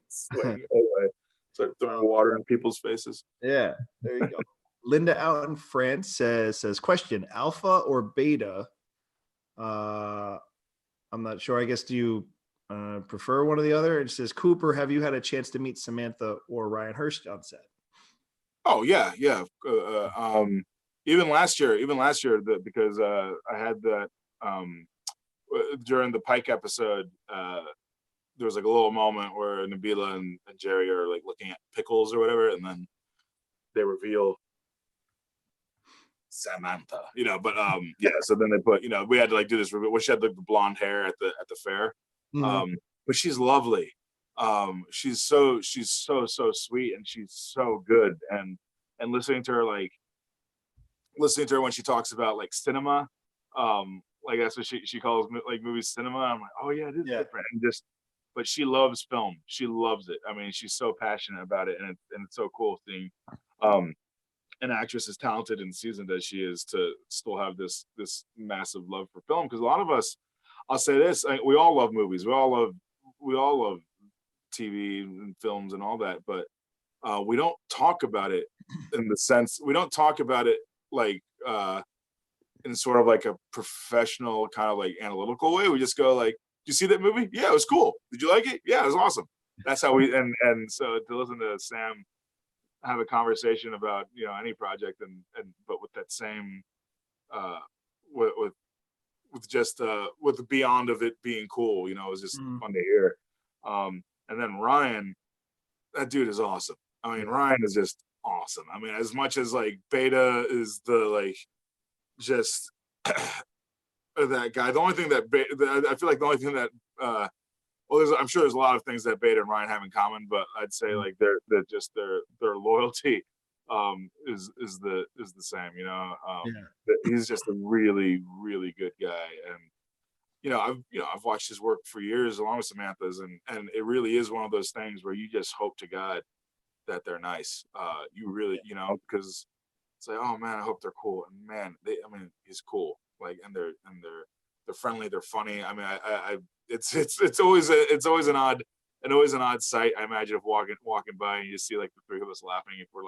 Swing away. Start throwing water in people's faces. Yeah, there you go. Linda out in France says question, alpha or beta? I'm not sure. I guess do you prefer one or the other? It says, Cooper, have you had a chance to meet Samantha or Ryan Hurst on set? Oh yeah. Even last year, because I had that during the Pike episode, there was a little moment where Nabila and Jerry are looking at pickles or whatever, and then they reveal Samantha, but yeah. So then they put, we had to do this reveal. She had the blonde hair at the fair, Mm-hmm. but she's lovely. She's so sweet, and she's so good. And listening to her when she talks about cinema, that's what she calls movies cinema. I'm like, oh yeah, it is different. And but she loves film. She loves it. I mean, she's so passionate about it, and it's so cool seeing an actress as talented and seasoned as she is to still have this massive love for film. Because a lot of us, I'll say this, we all love movies. We all love TV and films and all that, but we don't talk about it in the sense, we don't talk about it in sort of a professional kind of analytical way. We just go did you see that movie? Yeah, it was cool. Did you like it? Yeah, it was awesome. That's how we, and so to listen to Sam have a conversation about, any project but with that same, with just, with the beyond of it being cool, it was just fun to hear. And then Ryan, that dude is awesome. I mean, Ryan is just awesome. I mean, as much as Beta is the just that guy, the only thing that I feel the only thing that I'm sure there's a lot of things that Beta and Ryan have in common, but I'd say their loyalty is the same. He's just a really, really good guy, and I've watched his work for years along with Samantha's, and it really is one of those things where you just hope to God that they're nice. You really, because it's oh man, I hope they're cool. And man, he's cool. And they're friendly, they're funny. I mean, it's always an odd sight. I imagine if walking by and you see the three of us laughing, if we're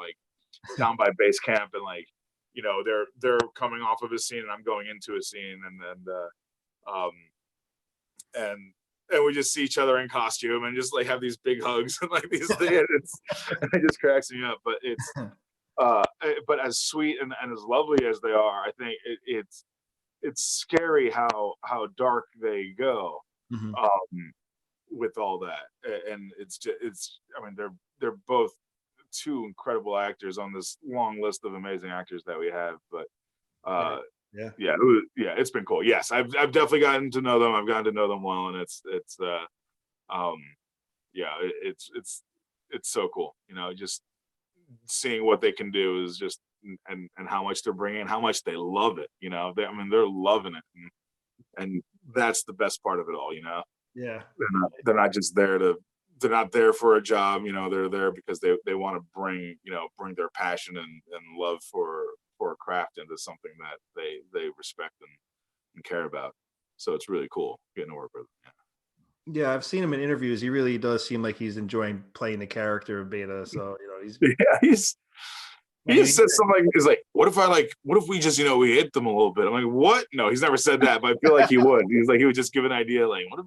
down by base camp and they're coming off of a scene and I'm going into a scene, and we just see each other in costume and just have these big hugs and these things. It just cracks me up. But it's but as sweet and as lovely as they are, I think it's scary how dark they go with all that. And they're both two incredible actors on this long list of amazing actors that we have. But it's been cool. Yes, I've definitely gotten to know them. I've gotten to know them well, and it's so cool. Just seeing what they can do is just and how much they're bringing, how much they love it. They're loving it, and that's the best part of it all. Yeah, they're not just there they're not there for a job. They're there because they want to bring their passion and love for a craft into something that they respect and care about. So it's really cool getting to work with them. Yeah, I've seen him in interviews. He really does seem like he's enjoying playing the character of Beta. So he just says something he's what if we just we hit them a little bit? I'm like, what? No, he's never said that, but I feel like he would. He would just give an idea what if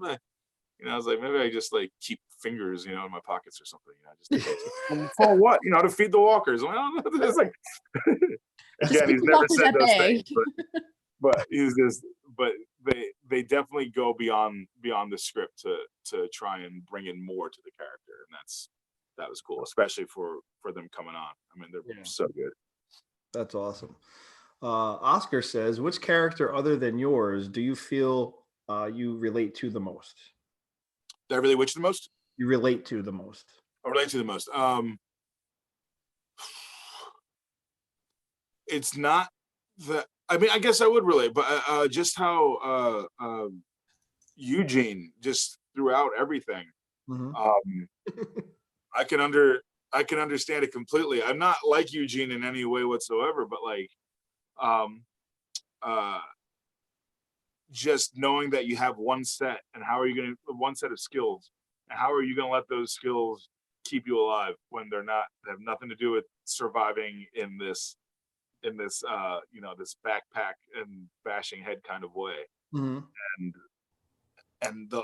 I was like, maybe I just like keep fingers, in my pockets or something. Just for what? To feed the walkers. It's like again, he's never said those things, but he's just. But they definitely go beyond the script to try and bring in more to the character, and that was cool, especially for them coming on. I mean, they're so good. That's awesome. Oscar says, which character other than yours do you feel you relate to the most? Did I really which the most? You relate to the most. I relate to the most. It's not the. I mean, I guess I would relate, but just how Eugene just throughout everything. Mm-hmm. I can understand it completely. I'm not like Eugene in any way whatsoever, but like, just knowing that you have one set and one set of skills, and how are you going to let those skills keep you alive when they have nothing to do with surviving in this this backpack and bashing head kind of way. Mm-hmm. And the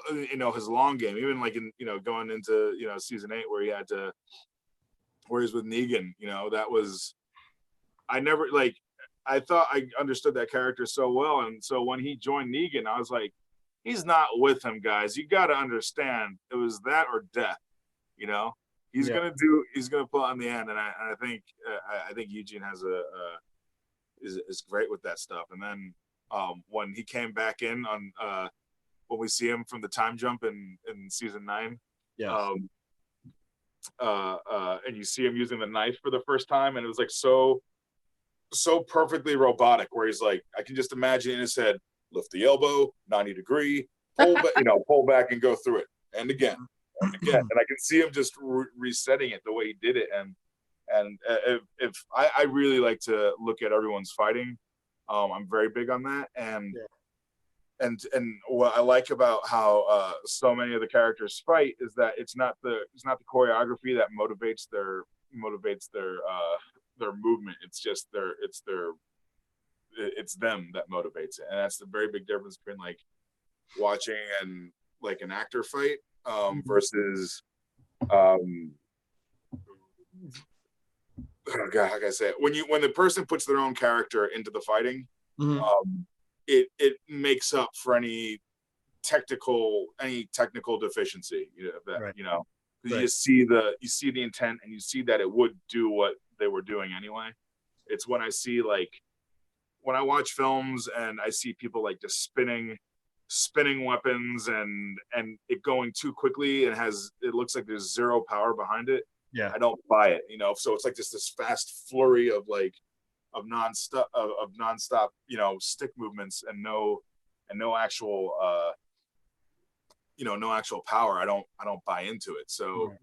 his long game, even like in going into season 8 where he's with Negan, that was, I thought I understood that character so well, and so when he joined Negan, I was like, he's not with him, guys. You got to understand, it was that or death. He's gonna pull on the end, and I think Eugene has is great with that stuff. And then when he came back in on when we see him from the time jump in season 9, and you see him using the knife for the first time, and it was like so perfectly robotic, where he's like, I can just imagine in his head, lift the elbow 90 degree, pull back, pull back and go through it, and again and again, and I can see him just resetting it the way he did it. And if I really like to look at everyone's fighting, I'm very big on that, and what I like about how so many of the characters fight is that it's not the choreography that motivates their movement. It's just it's them that motivates it, and that's the very big difference between like watching and like an actor fight versus oh God, how can I say it? When the person puts their own character into the fighting, it makes up for any technical deficiency. You see the intent, and you see that it would do what they were doing anyway. It's when I watch films and I see people like just spinning weapons and it going too quickly, and it looks like there's zero power behind it. Yeah, I don't buy it. So it's like just this fast flurry of nonstop stick movements and no actual no actual power. I don't buy into it. So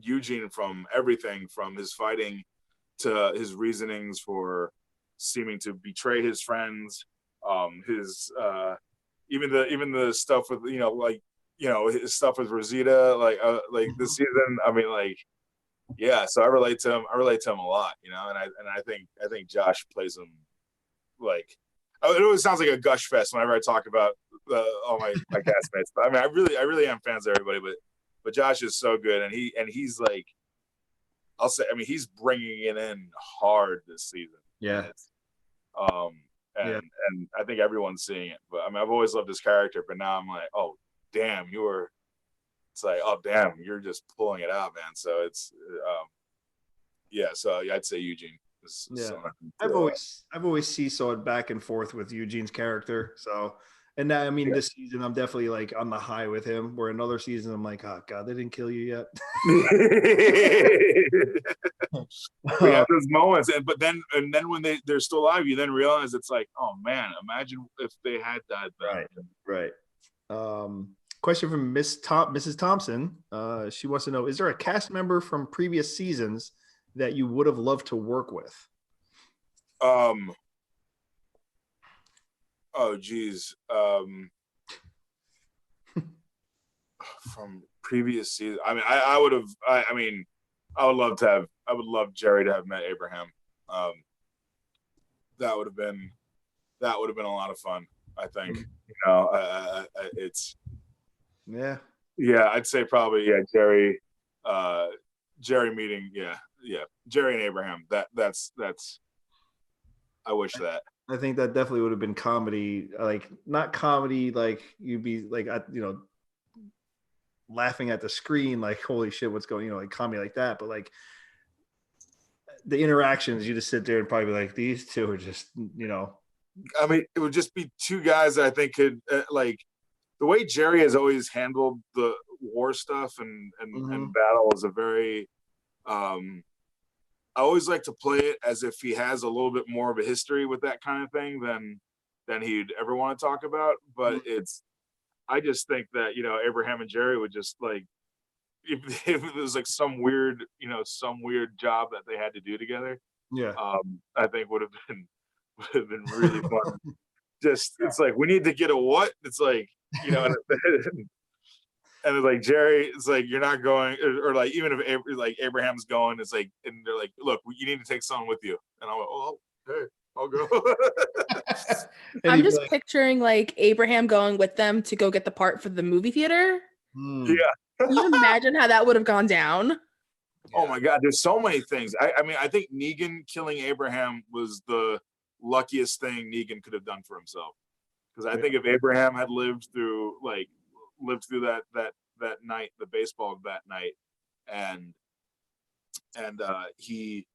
Eugene, from everything from his fighting to his reasonings for seeming to betray his friends, his even the stuff with his stuff with Rosita, like this season. I mean, so I relate to him a lot, and I think Josh plays him like, it always sounds like a gush fest whenever I talk about all my castmates, but I mean, I really am fans of everybody, but Josh is so good, and he's like, I'll say, I mean, he's bringing it in hard this season. Yeah. And I think everyone's seeing it, but I mean, I've always loved his character, but now I'm like, oh damn, it's like, oh damn, you're just pulling it out, man. So it's so I'd say Eugene. I've always seesawed back and forth with Eugene's character. So, and now, I mean, this season I'm definitely like on the high with him. Where another season I'm like, oh God, they didn't kill you yet. We have those moments, but then when they're still alive, you then realize it's like, oh man, imagine if they had died then. Right. Question from Mrs. Thompson. She wants to know: is there a cast member from previous seasons that you would have loved to work with? Oh geez. From previous season, I mean, I would love Jerry to have met Abraham. That would have been a lot of fun, I think. Yeah. Yeah, I'd say probably Jerry meeting. Yeah, Jerry and Abraham. That's. I wish that. I think that definitely would have been comedy, like not comedy, like you'd be like, laughing at the screen, like holy shit, what's going, like comedy like that. But like the interactions, you just sit there and probably be like, these two are just, I mean, it would just be two guys that I think could like the way Jerry has always handled the war stuff and battle is a very. I always like to play it as if he has a little bit more of a history with that kind of thing than he'd ever want to talk about. But I just think that, Abraham and Jerry would just like, if it was like some weird job that they had to do together. Yeah. I think would have been really fun. Just, it's like, we need to get a what? It's like, and it's like Jerry, it's like you're not going, or like even if Abraham's going, it's like, and they're like, look, you need to take someone with you, and I'm like, oh, hey, I'll go. I'm just picturing like Abraham going with them to go get the part for the movie theater. Yeah, can you imagine how that would have gone down? Oh my God, there's so many things. I mean, I think Negan killing Abraham was the luckiest thing Negan could have done for himself, because I think if Abraham had lived through that night, the baseball that night, and he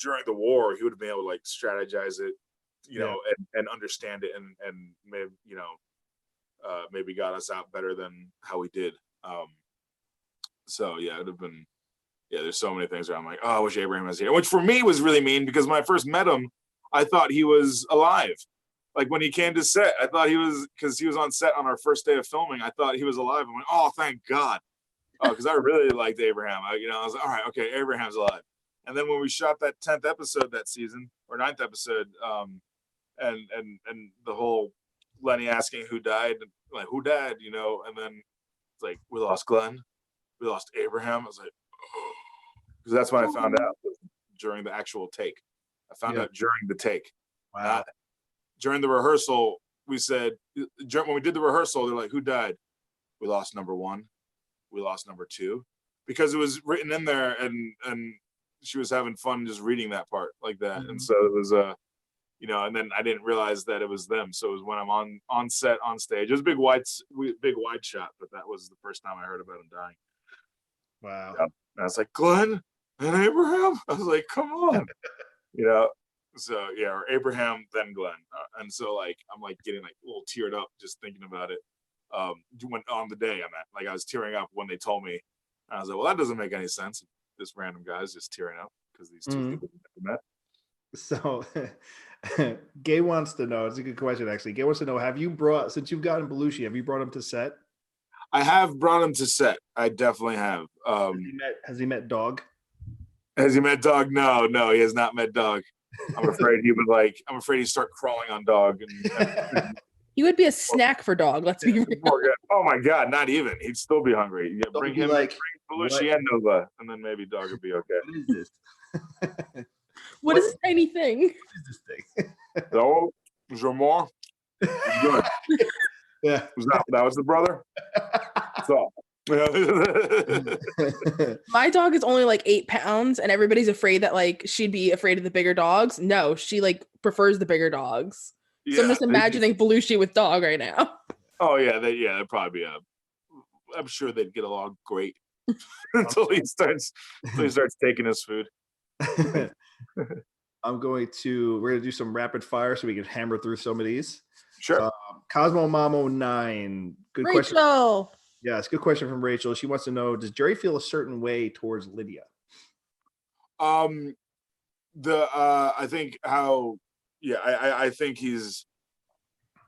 during the war, he would have been able to like strategize it, and understand it, and maybe maybe got us out better than how we did. So yeah, it would have been. Yeah, there's so many things where I'm like, oh, I wish Abraham was here, which for me was really mean, because when I first met him, I thought he was alive. Like when he came to set, I thought he was, because he was on set on our first day of filming. I thought he was alive. I'm like, oh, thank God, because I really liked Abraham. I was like, all right, okay, Abraham's alive. And then when we shot that 10th episode that season, or 9th episode, and the whole Lenny asking who died, like who died, and then it's like, we lost Glenn, we lost Abraham. I was like, oh, because that's when I found out during the actual take. I found out during the take. Wow. During the rehearsal, we said, when we did the rehearsal, they're like, who died? We lost number 1. We lost number 2. Because it was written in there, and she was having fun just reading that part like that. And so it was, and then I didn't realize that it was them. So it was when I'm on set, on stage. It was a big wide shot, but that was the first time I heard about him dying. Wow. And I was like, Glenn and Abraham? I was like, come on. So yeah, or Abraham, then Glenn. And so like, I'm like getting like a little teared up just thinking about it. When on the day I'm at, like I was tearing up when they told me. I was like, well, that doesn't make any sense. This random guy's just tearing up because these two people never met. So Gay wants to know, it's a good question actually. Gay wants to know, since you've gotten Belushi, have you brought him to set? I have brought him to set. I definitely have. Has he met Dog? Has he met Dog? No, he has not met Dog. I'm afraid he'd start crawling on Dog. He would be a snack for Dog. Let's be real. Oh my God, not even. He'd still be hungry. Yeah, bring him, bring Belushi and Nova, and then maybe Dog would be okay. What is this? What is this tiny thing? What is this thing? Oh, is there more? Good. Yeah. That was the brother? So. My dog is only like 8 pounds, and everybody's afraid that like she'd be afraid of the bigger dogs. No, she like prefers the bigger dogs. Yeah, so I'm just imagining Belushi with Dog right now. Oh yeah, they'd probably be I'm sure they'd get along great until he starts taking his food. We're gonna do some rapid fire so we can hammer through some of these. Sure. Cosmo Mamo 9. Good question. Rachel. Yes, good question from Rachel. She wants to know, does Jerry feel a certain way towards Lydia? I think he's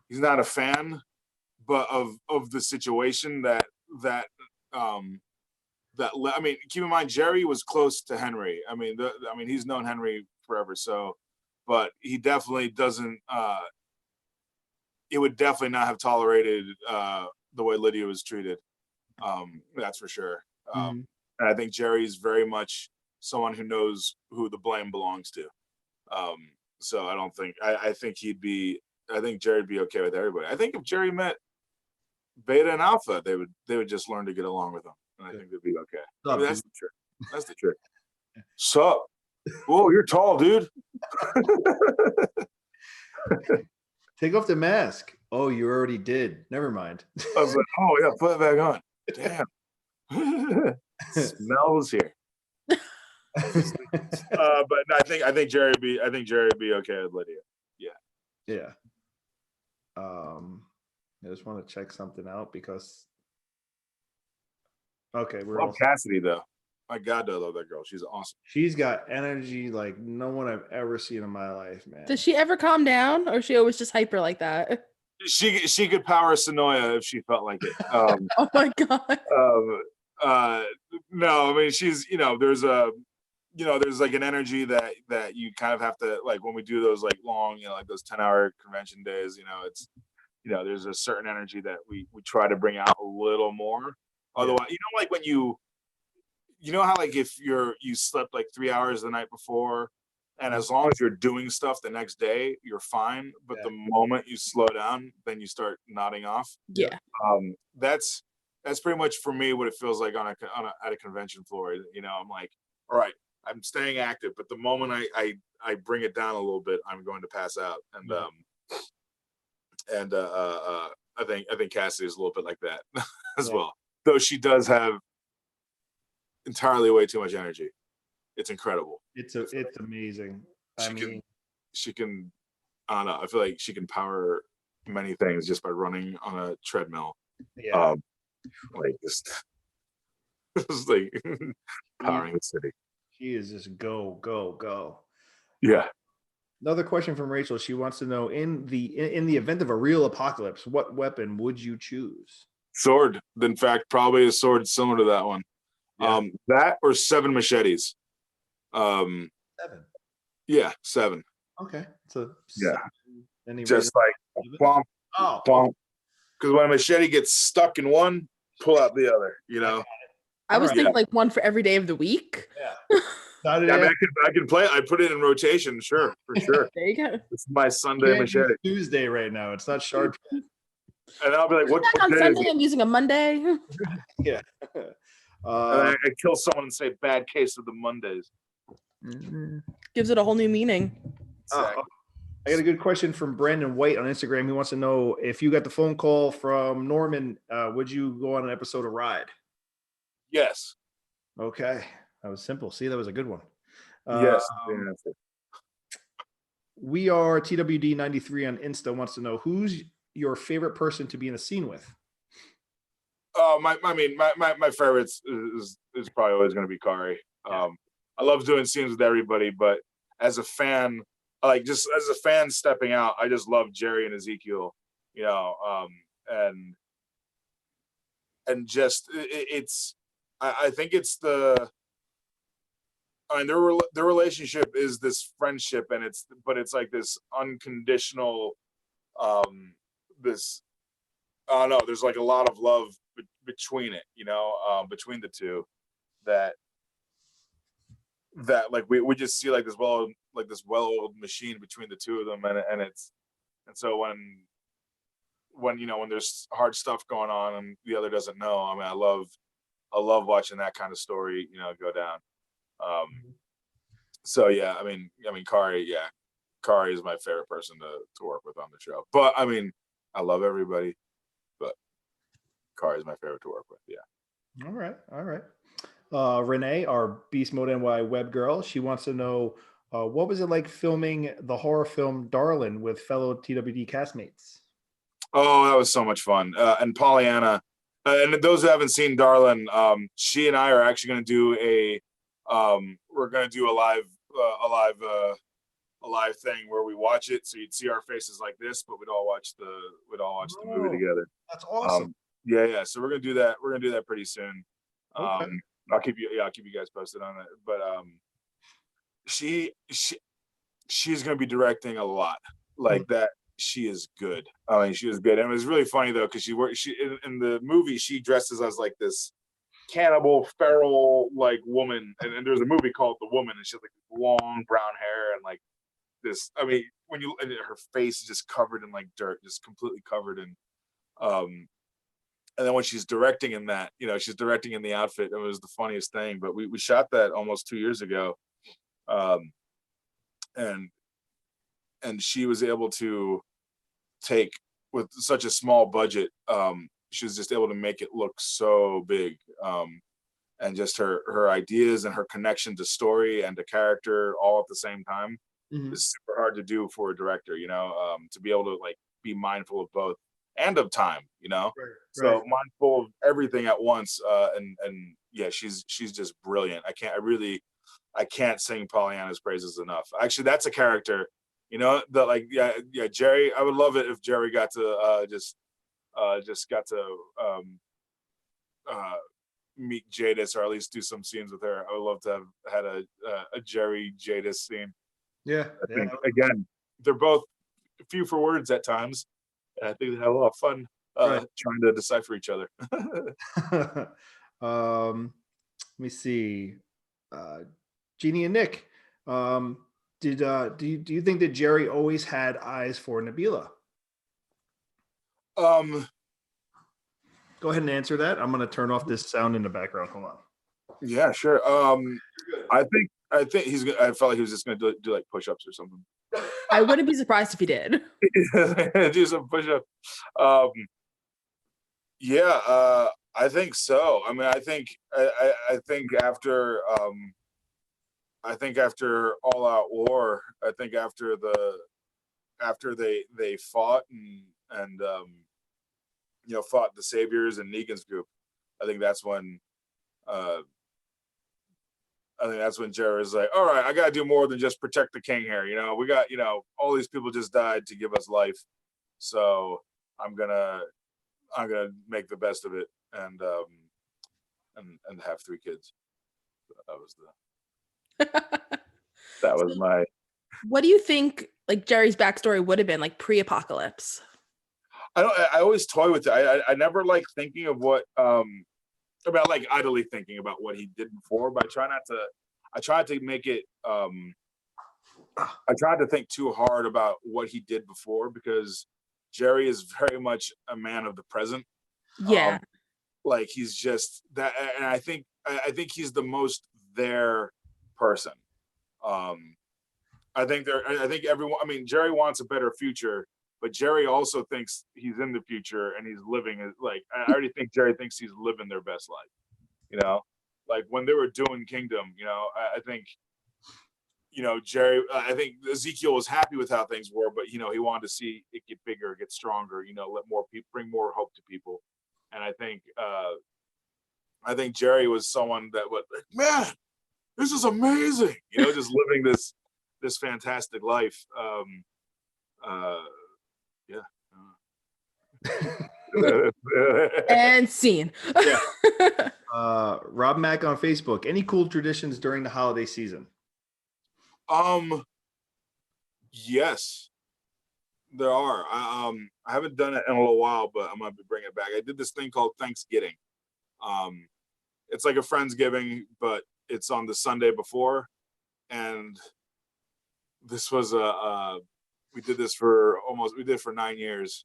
not a fan, but of the situation that I mean, keep in mind, Jerry was close to Henry. I mean, he's known Henry forever. So, but he definitely doesn't. It would definitely not have tolerated the way Lydia was treated. That's for sure. And I think Jerry's very much someone who knows who the blame belongs to. So I don't think I think he'd be Jerry'd be okay with everybody. I think if Jerry met Beta and Alpha, they would just learn to get along with them, and I think they'd be okay. I mean, that's the trick. That's the trick. Sup? Whoa, you're tall, dude. Take off the mask. Oh, you already did. Never mind. I was like, oh yeah, put it back on. Damn. Smells here. But no, I think Jerry would be okay with Lydia. Yeah. I just want to check something out because. Okay, we're Love Cassidy though. My God, I love that girl. She's awesome. She's got energy like no one I've ever seen in my life, man. Does she ever calm down, or is she always just hyper like that? She could power Sonoya if she felt like it. Oh my God. No, I mean she's there's like an energy that you kind of have to, like, when we do those like long like those 10-hour convention days, it's there's a certain energy that we try to bring out a little more. Otherwise, like when you how like if you slept like 3 hours the night before, and as long as you're doing stuff the next day, you're fine. But the moment you slow down, then you start nodding off. Yeah. That's pretty much for me what it feels like at a convention floor. I'm like, all right, I'm staying active, but the moment I bring it down a little bit, I'm going to pass out. And I think Cassidy is a little bit like that as well. Though she does have entirely way too much energy. It's incredible. It's amazing. She can I don't know. I feel like she can power many things just by running on a treadmill. Yeah. Like just like powering the city. She is just go. Yeah. Another question from Rachel. She wants to know, in the event of a real apocalypse, what weapon would you choose? Sword. In fact, probably a sword similar to that one. Yeah. That or 7 machetes. 7. Yeah, 7. Okay. So yeah. Any just like bump, bump. Because when a machete gets stuck in one, pull out the other. I was thinking like one for every day of the week. Yeah. I can play it. I put it in rotation, sure, for sure. There you go. It's my Sunday machete. Tuesday right now. It's not sharp. And I'll be like, what on Sunday? I'm using a Monday. Yeah. And I kill someone and say bad case of the Mondays. Gives it a whole new meaning. Exactly. I got a good question from Brandon White on Instagram. He wants to know, if you got the phone call from Norman, would you go on an episode of Ride? Yes. Okay. That was simple. See, that was a good one. Yes. We are TWD 93 on Insta wants to know, who's your favorite person to be in a scene with? My favorites is probably always going to be Kari. I love doing scenes with everybody, but as a fan, just as a fan stepping out, I just love Jerry and Ezekiel, and just it's, I think it's their relationship is this friendship, and it's like this unconditional, this, I don't know, there's like a lot of love between it, between the two, that like we just see like this well-oiled machine between the two of them, and so when there's hard stuff going on and the other doesn't know, I mean, I love watching that kind of story, go down. So yeah, I mean Kari is my favorite person to work with on the show. But I mean, I love everybody, but Kari is my favorite to work with. Yeah. All right. Renee, our Beast Mode NY web girl, she wants to know, what was it like filming the horror film Darlin with fellow TWD castmates? Oh, that was so much fun. And Pollyanna, and those who haven't seen Darlin, she and I are actually going to do we're going to do a live thing where we watch it, so you'd see our faces like this, but we'd all watch the movie together. That's awesome. Yeah. So we're gonna do that. We're gonna do that pretty soon. Okay. I'll keep you guys posted on it. But she's gonna be directing a lot like that. She is good. I mean, she was good, and it was really funny though, because she in the movie she dresses as like this cannibal feral like woman, and there's a movie called The Woman, and she has like long brown hair and like this. I mean, when you her face is just covered in like dirt, just completely covered in and then when she's directing in that, she's directing in the outfit. It was the funniest thing. But we shot that almost 2 years ago, and she was able to take with such a small budget. She was just able to make it look so big, and just her ideas and her connection to story and to character all at the same time is super hard to do for a director. To be able to like be mindful of both. And of time, so mindful of everything at once, and yeah, she's just brilliant. I can't sing Pollyanna's praises enough. Actually, that's a character, that like Jerry. I would love it if Jerry got to just got to meet Jadis, or at least do some scenes with her. I would love to have had a Jerry Jadis scene. Yeah, I think again, they're both few for words at times. I think they had a lot of fun trying to decipher each other. Let me see. Jeannie and Nick, do you think that Jerry always had eyes for Nabila? Go ahead and answer that. I'm going to turn off this sound in the background. Hold on. Yeah, sure. I think he's. I felt like he was just going to do like push-ups or something. I wouldn't be surprised if he did. Do some push-up. I think so. I mean, I think after All Out War, I think after they fought and fought the Saviors and Negan's group, I think that's when Jerry was like, all right, I got to do more than just protect the king here. We got, all these people just died to give us life. So I'm going to make the best of it and have 3 kids. That was my. What do you think like Jerry's backstory would have been like pre-apocalypse? I always toy with it. I never like thinking of what, about like idly thinking about what he did before, but I tried to make it I tried to think too hard about what he did before, because Jerry is very much a man of the present. Yeah. Like he's just that, and I think he's the most there person. I think everyone, I mean, Jerry wants a better future, but Jerry also thinks he's in the future and he's living it. Like, I already think Jerry thinks he's living their best life, like when they were doing Kingdom, I think, Jerry, I think Ezekiel was happy with how things were, but, he wanted to see it get bigger, get stronger, let more people, bring more hope to people. And I think Jerry was someone that would like, man, this is amazing, just living this fantastic life. And scene. Yeah. Rob Mack on Facebook. Any cool traditions during the holiday season? Yes, there are. I haven't done it in a little while, but I'm gonna be bringing it back. I did this thing called Thanksgiving. It's like a Friendsgiving, but it's on the Sunday before. And this was we did it for 9 years,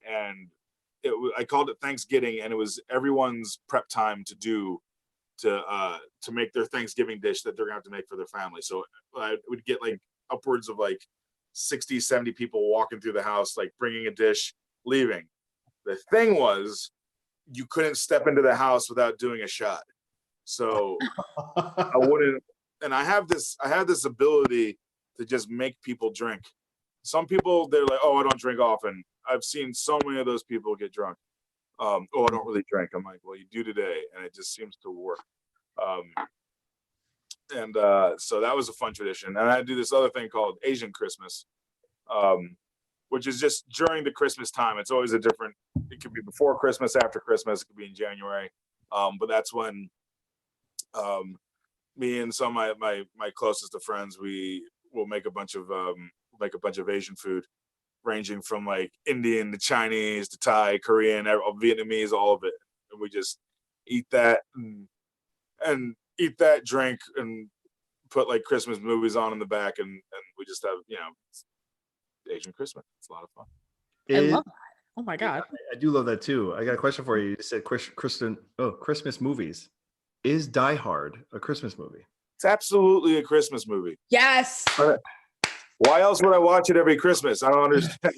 and I called it Thanksgiving, and it was everyone's prep time to make their Thanksgiving dish that they're gonna have to make for their family. So I would get like upwards of like 60, 70 people walking through the house, like bringing a dish, leaving. The thing was, you couldn't step into the house without doing a shot. So I wouldn't, and I have this ability to just make people drink. Some people, they're like, oh, I don't drink often. I've seen so many of those people get drunk. Oh, I don't really drink. I'm like, well, you do today, and it just seems to work. So that was a fun tradition. And I do this other thing called Asian Christmas, which is just during the Christmas time. It's always it could be before Christmas, after Christmas, it could be in January. But that's when me and some of my closest of friends, we will make a bunch of Asian food, ranging from like Indian to Chinese to Thai, Korean, Vietnamese, all of it. And we just eat that and eat that, drink, and put like Christmas movies on in the back, and we just have Asian Christmas. It's a lot of fun. I love that. Oh my god. I do love that too. I got a question for you. You said Christmas movies. Is Die Hard a Christmas movie? It's absolutely a Christmas movie. Yes. Why else would I watch it every Christmas? I don't understand.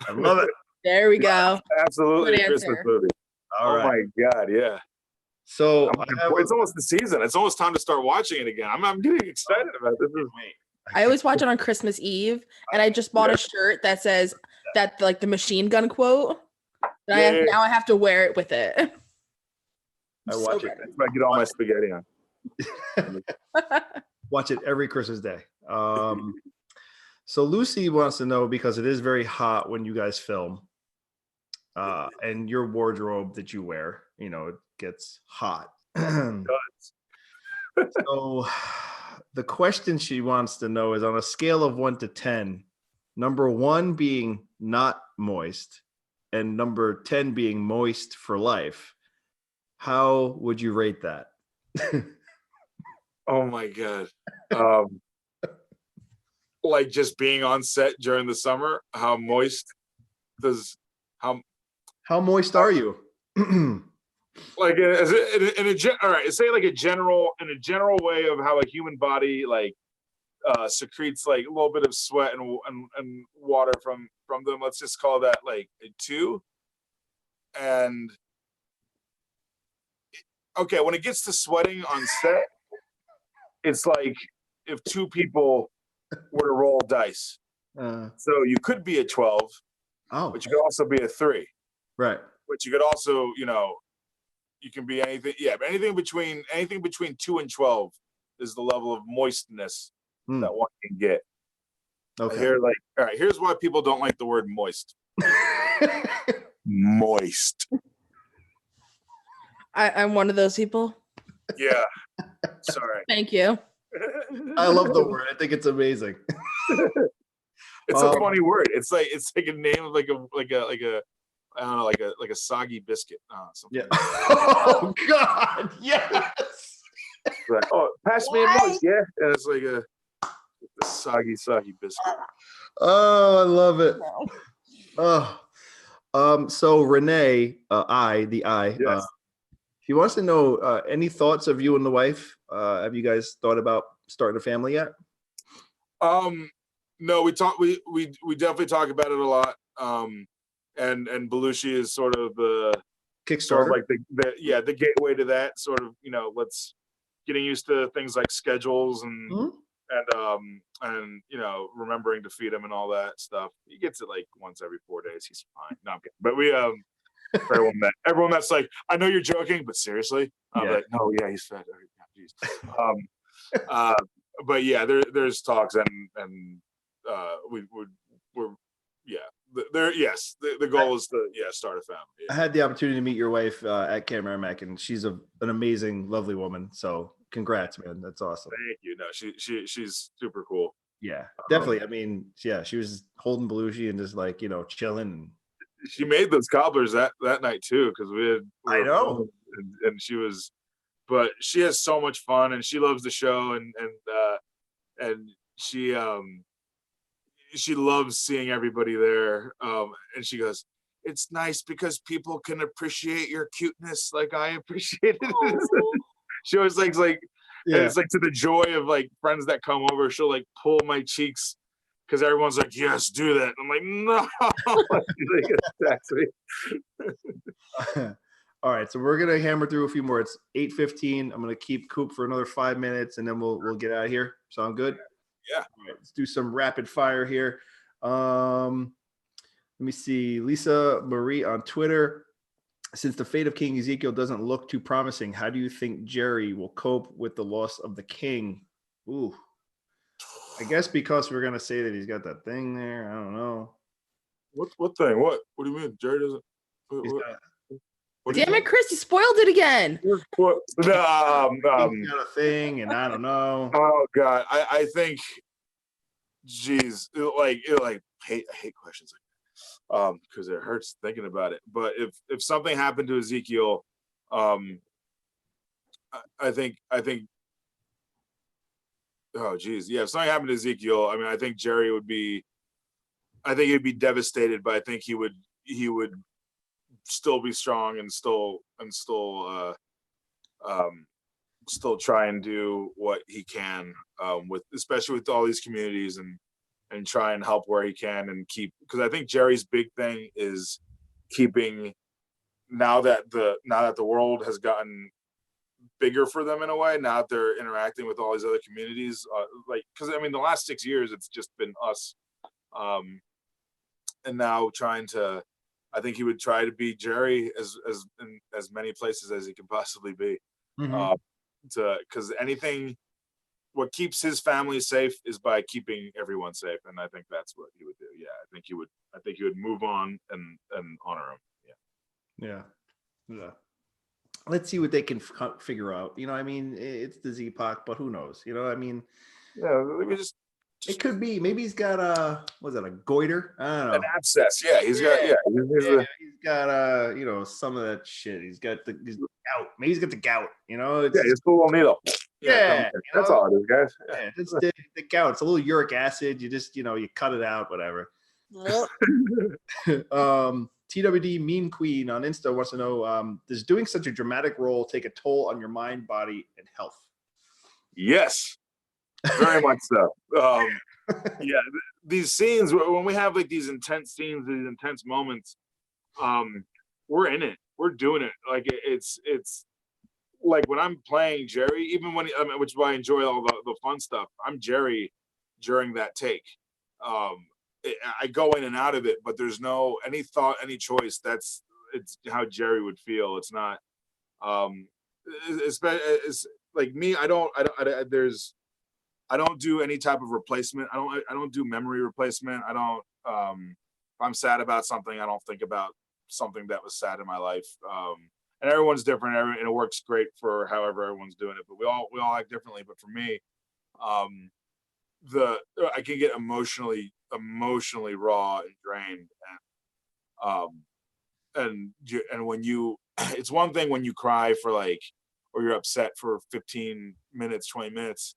I love it. There we go. Absolutely Good a Christmas answer. movie. All right. My God, yeah. So It's almost the season. It's almost time to start watching it again. I'm getting excited about this. I always watch it on Christmas Eve, and I just bought a shirt that says that like the machine gun quote. Now I have to wear it with it. I watch it. That's when I get all my spaghetti on. Watch it every Christmas day. So Lucy wants to know, because it is very hot when you guys film, and your wardrobe that you wear, it gets hot. So the question she wants to know is, on a scale of 1 to 10, number 1 being not moist and number 10 being moist for life, how would you rate that? Oh my God. Like just being on set during the summer, how moist how moist are you? Like all right, say like in a general way of how a human body like secretes like a little bit of sweat and water from them. Let's just call that like a 2. And okay, when it gets to sweating on set, it's like if 2 people were to roll dice. So you could be a 12, but you could also be a 3. Right. But you could also, you can be anything. Yeah, but anything between 2 and 12 is the level of moistness that one can get. Okay. All right, here's why people don't like the word moist. Moist. I'm one of those people. Yeah. Sorry. Thank you. I love the word. I think it's amazing. It's a funny word. It's like a name of like a I don't know, like a soggy biscuit. Yeah. Oh God. Yes. Right. Oh, pass me a moist. Yeah. And it's like a soggy biscuit. Oh, I love it. Oh. So Renee, Yes. he wants to know any thoughts of you and the wife. Have you guys thought about starting a family yet? No, we definitely talk about it a lot. And Belushi is sort of the Kickstarter, sort of like the gateway to that sort of, let's getting used to things like schedules and remembering to feed him and all that stuff. He gets it like once every 4 days. He's fine. No, I'm kidding. But we everyone that's like, I know you're joking, but seriously, I'm like, no, yeah, he's fed. But yeah, there's talks and we're yes, the goal is to start a family. Yeah. I had the opportunity to meet your wife at Camp Merrimack, and she's an amazing, lovely woman. So congrats, man. That's awesome. Thank you. No, she's super cool. Yeah, definitely. I mean, yeah, she was holding Belushi and just like, chilling. She made those cobblers that night too, because I know. And she was, but she has so much fun and she loves the show and she loves seeing everybody there. And she goes, it's nice because people can appreciate your cuteness like I appreciate it. She always like and it's like to the joy of like friends that come over, she'll like pull my cheeks because everyone's like, yes, do that. I'm like, no. Like, attacks me. All right, so we're gonna hammer through a few more. It's 8:15. I'm gonna keep Coop for another 5 minutes, and then we'll get out of here. Sound good? Yeah. All right, let's do some rapid fire here. Let me see. Lisa Marie on Twitter. Since the fate of King Ezekiel doesn't look too promising, how do you think Jerry will cope with the loss of the king? Ooh. I guess because we're gonna say that he's got that thing there. I don't know. What thing? What do you mean? Jerry doesn't. Damn it, Chris! You spoiled it again. He's got a thing, and I don't know. Oh God, I think. Geez, I hate questions like that, because it hurts thinking about it. But if something happened to Ezekiel, I think. Oh geez, yeah. If something happened to Ezekiel, I mean, I think Jerry would be I think he'd be devastated, but I think he would still be strong and still try and do what he can with, especially with all these communities, and try and help where he can and keep, because I think Jerry's big thing is keeping, now that the world has gotten bigger for them in a way, now that they're interacting with all these other communities, like, because I mean the last 6 years it's just been us, and now trying to, I think he would try to be Jerry in as many places as he can possibly be. Mhm. Because anything, what keeps his family safe is by keeping everyone safe, and I think that's what he would do. Yeah, I think he would move on and honor him. Yeah. Yeah. Let's see what they can figure out. You know, I mean, it's the Z-Pac, but who knows? You know, I mean, Yeah, we just it could be. Maybe he's got a goiter? I don't know. an abscess. Yeah, he's got He's got you know, some of that shit. He's got the gout. Maybe he's got the gout. You know, it's his cool little needle. Yeah, that's all it is, guys. Yeah, it's the gout. It's a little uric acid. You just, you know, you cut it out, whatever. TWD Meme Queen on Insta wants to know, does doing such a dramatic role take a toll on your mind, body, and health? Yes, very much so. Yeah, these scenes, when we have like these intense scenes, these intense moments, we're in it. We're doing it. Like it's like when I'm playing Jerry, even when which is why I enjoy all the fun stuff. I'm Jerry during that take. I go in and out of it, but there's no any thought, any choice. It's how Jerry would feel. It's not. It's like me. I don't do any type of replacement. I don't do memory replacement. I don't. If I'm sad about something, I don't think about something that was sad in my life. And everyone's different, and it works great for however everyone's doing it. But we all act differently. But for me, I can get emotionally raw and drained, and when you, it's one thing when you cry for like, or you're upset for 15 minutes, 20 minutes,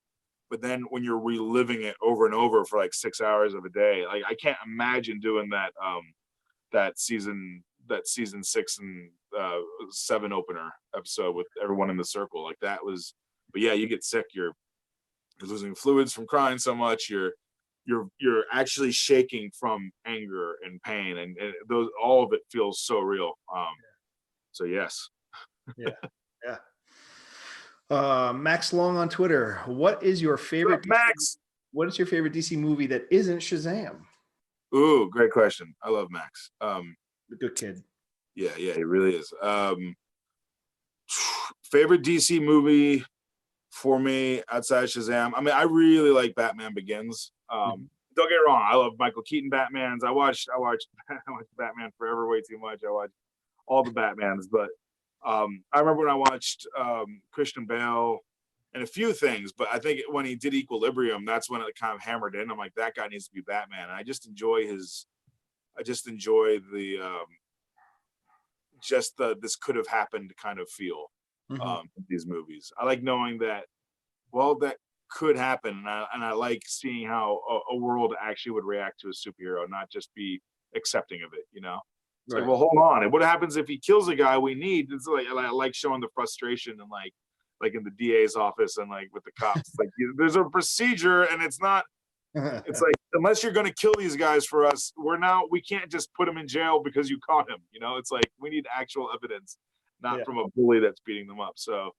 but then when you're reliving it over and over for like 6 hours of a day, like I can't imagine doing that season 6 and 7 opener episode with everyone in the circle. Like that was, but yeah, you get sick, you're losing fluids from crying so much, you're actually shaking from anger and pain, and those, all of it feels so real. So yes. Yeah. Max Long on Twitter, what is your favorite Max? What is your favorite DC movie that isn't Shazam? Ooh, great question. I love Max. A good kid. Yeah, he really is. Favorite DC movie for me outside Shazam, I mean, I really like Batman Begins. Don't get me wrong, I love Michael Keaton Batmans. I watched Batman Forever way too much. I watched all the Batmans, but I remember when I watched Christian Bale and a few things, but I think when he did Equilibrium, that's when it kind of hammered in. I'm like, that guy needs to be Batman. And I just enjoy the this could have happened kind of feel in these movies. I like knowing that, well, that could happen, and I like seeing how a world actually would react to a superhero, not just be accepting of it, you know. It's like, well, hold on, and what happens if he kills a guy we need? It's like, I like showing the frustration, and like in the DA's office and like with the cops, like there's a procedure, and it's not, it's like, unless you're going to kill these guys for us, we can't just put him in jail because you caught him, you know. It's like, we need actual evidence, not from a bully that's beating them up. So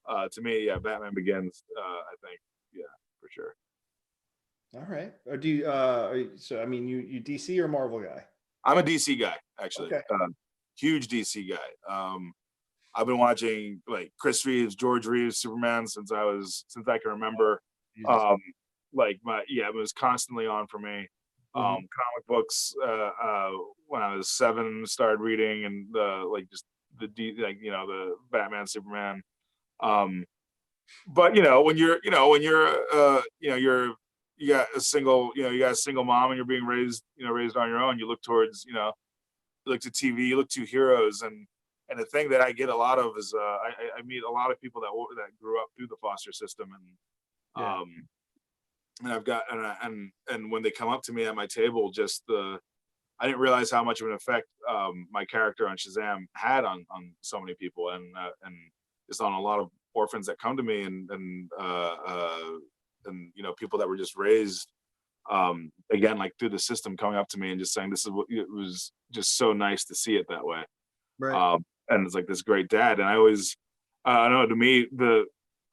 to me, yeah, Batman Begins, I think, yeah, for sure. All right. Or do you so I mean, you DC or Marvel guy? I'm a DC guy, actually. Okay. Huge DC guy. I've been watching like Chris Reeves, George Reeves, Superman since I can remember. It was constantly on for me. Comic books, when I was 7, started reading, and the Batman, Superman. But you got a single mom, and you're being raised on your own. You look towards, you look to TV, you look to heroes, and the thing that I get a lot of is I meet a lot of people that grew up through the foster system, and and I've got and when they come up to me at my table, I didn't realize how much of an effect my character on Shazam had on so many people, and just on a lot of orphans that come to me, and you know, people that were just raised again, like through the system, coming up to me and just saying, this is what it was, just so nice to see it that way. Right. And it's like this great dad. And I always, I don't know, to me,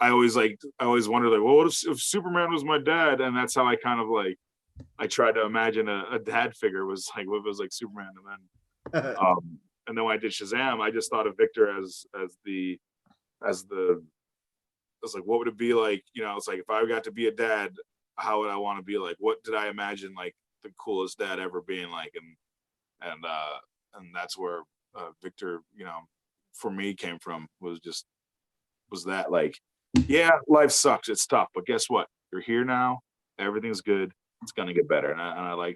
I always wondered, like, well, what if Superman was my dad? And that's how I kind of like, I tried to imagine a dad figure was like, what if it was like Superman? And then when I did Shazam, I just thought of Victor as like, what would it be like? You know, it's like, if I got to be a dad, how would I want to be like? What did I imagine like the coolest dad ever being like? And that's where Victor, you know, for me came from, was that like, yeah, life sucks, it's tough, but guess what? You're here now. Everything's good. It's gonna get better. And I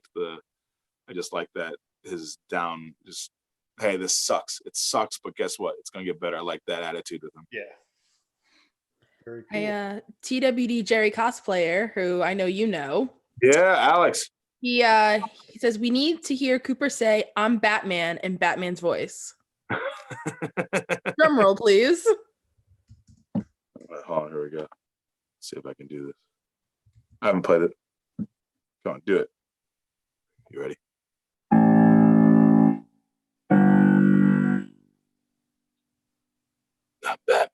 just like that his down, just, hey, this sucks. It sucks, but guess what? It's gonna get better. I like that attitude with him. Yeah. Very cool. TWD Jerry cosplayer, who I know you know. Yeah, Alex. He says we need to hear Cooper say "I'm Batman" in Batman's voice. Drum roll, please. Hold on, here we go. Let's see if I can do this. I haven't played it. Go on, do it. You ready? I'm Batman.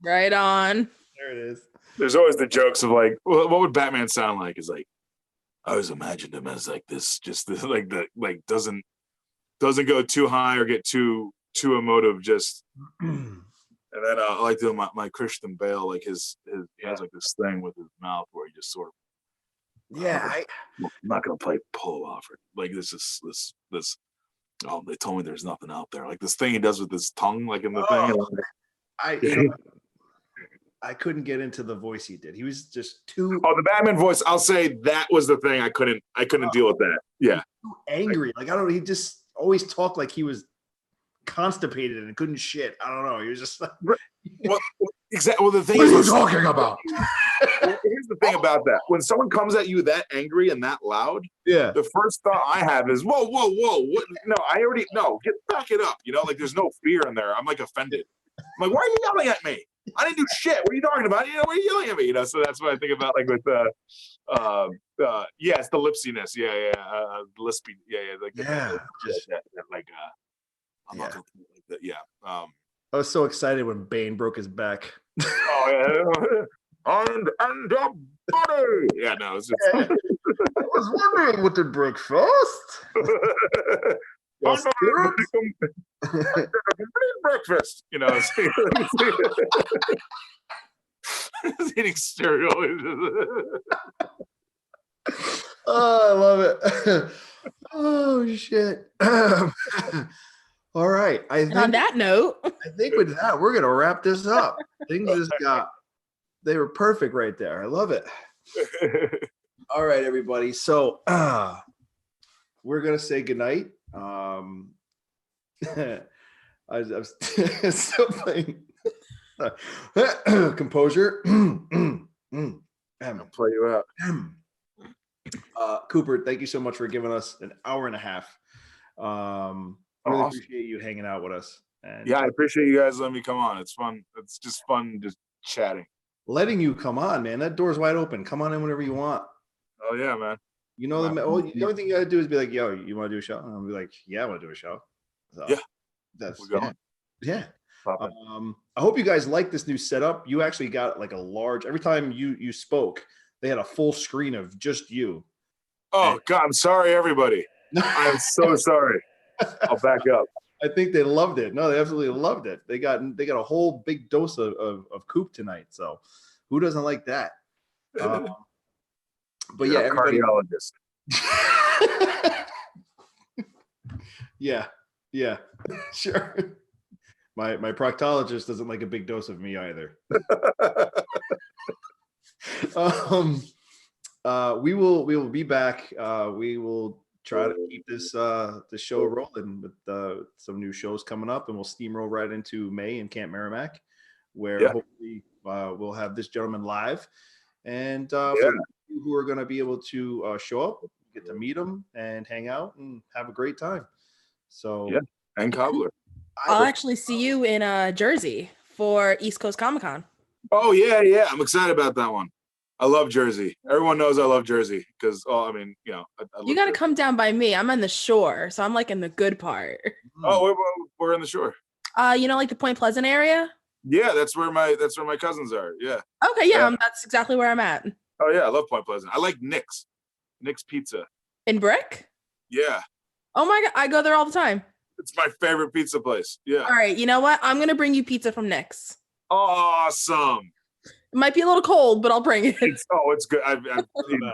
Right on. There it is. There's always the jokes of like, what would Batman sound like? Is like, I always imagined him as like this, just this, like the like doesn't go too high or get too emotive. Just and then I like doing my Christian Bale, like his he has like this thing with his mouth where he just sort of I'm not gonna play polo off it. Like this. Oh, they told me there's nothing out there. Like this thing he does with his tongue, like in the thing. I couldn't get into the voice he did. He was just too. Oh, the Batman voice. I'll say that was the thing I couldn't deal with that. Yeah. Too angry. Like, I don't know. He just always talked like he was constipated and couldn't shit. I don't know. He was just like. Well, exactly. Well, the thing What is, are you talking about? Here's the thing about that. When someone comes at you that angry and that loud, Yeah. the first thought I have is, whoa. What? No, back it up. You know, like there's no fear in there. I'm like offended. I'm like, why are you yelling at me? I didn't do shit. What are you talking about? You know, what are you yelling at me? You know, so that's what I think about, like with it's the lipsiness. Lispy. Like I'm not gonna like that. Yeah. I was so excited when Bane broke his back. Oh yeah. and a body. Yeah, no, it's just I was wondering what did break first. Breakfast, you know. Eating cereal. Oh, I love it. Oh shit. All right. On that note, I think with that, we're gonna wrap this up. Things just they were perfect right there. I love it. All right, everybody. So we're gonna say goodnight. I'm still playing composure. I'll play you out. Cooper, thank you so much for giving us an hour and a half. Really awesome. appreciate you hanging out with us. And yeah, I appreciate you guys letting me come on. It's fun. It's just fun just chatting. Letting you come on, man. That door's wide open. Come on in whenever you want. Oh yeah, man. You know, the only thing you gotta do is be like, yo, you want to do a show? And I'll be like, yeah, I want to do a show. So yeah. That's going. Yeah. I hope you guys like this new setup. You actually got like a large, every time you spoke, they had a full screen of just you. Oh God, I'm sorry, everybody. I'm so sorry. I'll back up. I think they loved it. No, they absolutely loved it. They got a whole big dose of Coop tonight. So who doesn't like that? But yeah, everybody. Cardiologist. Yeah, sure. My proctologist doesn't like a big dose of me either. We will be back. We will try to keep this the show rolling with some new shows coming up, and we'll steamroll right into May in Camp Merrimack, where hopefully we'll have this gentleman live. And for you who are going to be able to show up, get to meet him and hang out and have a great time. So Yeah, and Cobbler. I'll actually see you in Jersey for East Coast Comic Con. Oh yeah. I'm excited about that one. I love Jersey. Everyone knows I love Jersey because, I mean, I You got to come down by me. I'm on the shore, so I'm like in the good part. Oh, we're in the shore. Like the Point Pleasant area. Yeah, that's where my cousins are. Yeah. Okay, yeah. That's exactly where I'm at. Oh yeah, I love Point Pleasant. I like Nick's Pizza. In Brick? Yeah. Oh my God, I go there all the time. It's my favorite pizza place. Yeah. All right, you know what? I'm gonna bring you pizza from Nick's. Awesome. It might be a little cold, but I'll bring it. It's good. I've eaten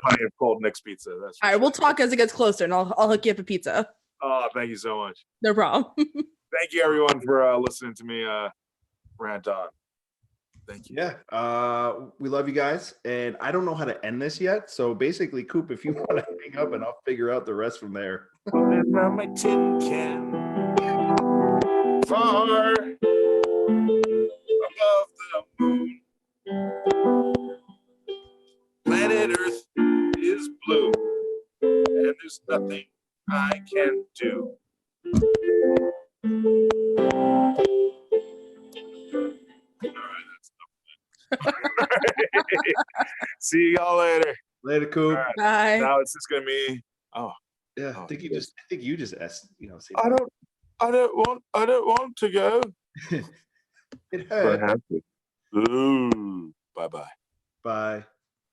plenty of cold Nick's pizza. That's all right. We'll talk as it gets closer, and I'll hook you up a pizza. Oh, thank you so much. No problem. Thank you, everyone, for listening to me rant on. Thank you. Yeah, we love you guys, and I don't know how to end this yet. So basically, Coop, if you want to hang up, and I'll figure out the rest from there. Around my tin can, far above the moon. Planet Earth is blue, and there's nothing I can do. All right, see y'all later. Later, Coop. Right. Bye. Now it's just gonna be. Yeah, I think you just asked. Say I don't want to go. It hurt. Ooh, bye. Bye.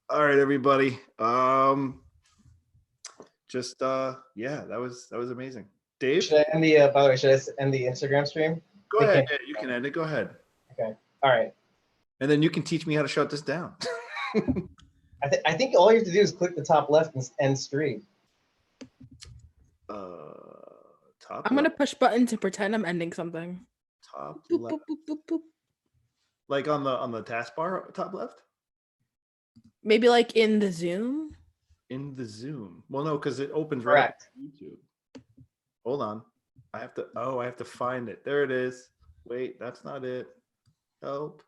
All right, everybody. Yeah, that was amazing. Dave, Should I end the? By the way, should I end the Instagram stream? go ahead. Yeah, you can end it. Go ahead. Okay. All right. And then you can teach me how to shut this down. I think all you have to do is click the top left and end stream. Top. I'm gonna push button to pretend I'm ending something. Top Boop, left. boop, boop, boop, boop. Like on the taskbar, top left. Maybe like in the Zoom. In the Zoom. Well, no, because it opens right up Correct. to YouTube. Hold on. I have to find it. There it is. Wait, that's not it. Help.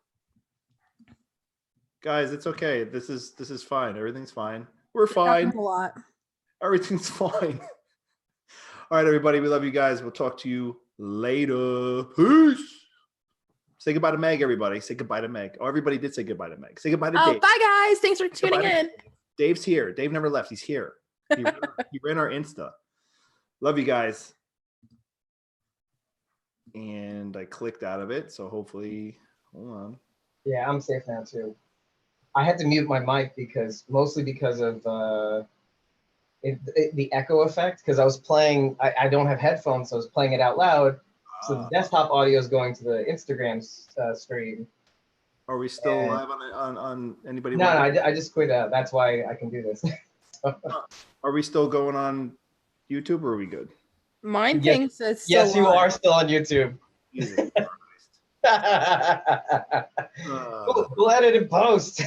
Guys, it's okay. This is fine. Everything's fine. We're fine. Happens a lot. Everything's fine. All right, everybody. We love you guys. We'll talk to you later. Peace. Say goodbye to Meg, everybody. Say goodbye to Meg. Oh, everybody did say goodbye to Meg. Say goodbye to Dave. Bye, guys. Thanks for tuning in. Dave's here. Dave never left. He's here. He ran our Insta. Love you guys. And I clicked out of it. So hopefully, hold on. Yeah, I'm safe now too. I had to mute my mic mostly because of the echo effect. Because I was playing, I don't have headphones, so I was playing it out loud. So the desktop audio is going to the Instagram stream. Are we still live on anybody? No, I just quit out. That's why I can do this. Are we still going on YouTube or are we good? Mine thinks it's still yes, you live. are still on YouTube. Jesus Christ. We'll edit and post.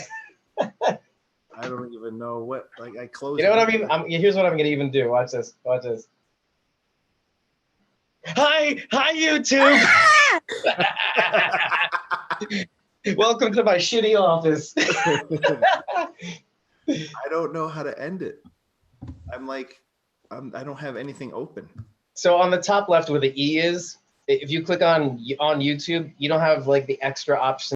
I don't even know what, like I closed. You know what I mean? Here's what I'm gonna even do. Watch this. Hi, YouTube. Welcome to my shitty office. I don't know how to end it. I don't have anything open. So on the top left where the E is, if you click on YouTube, you don't have like the extra option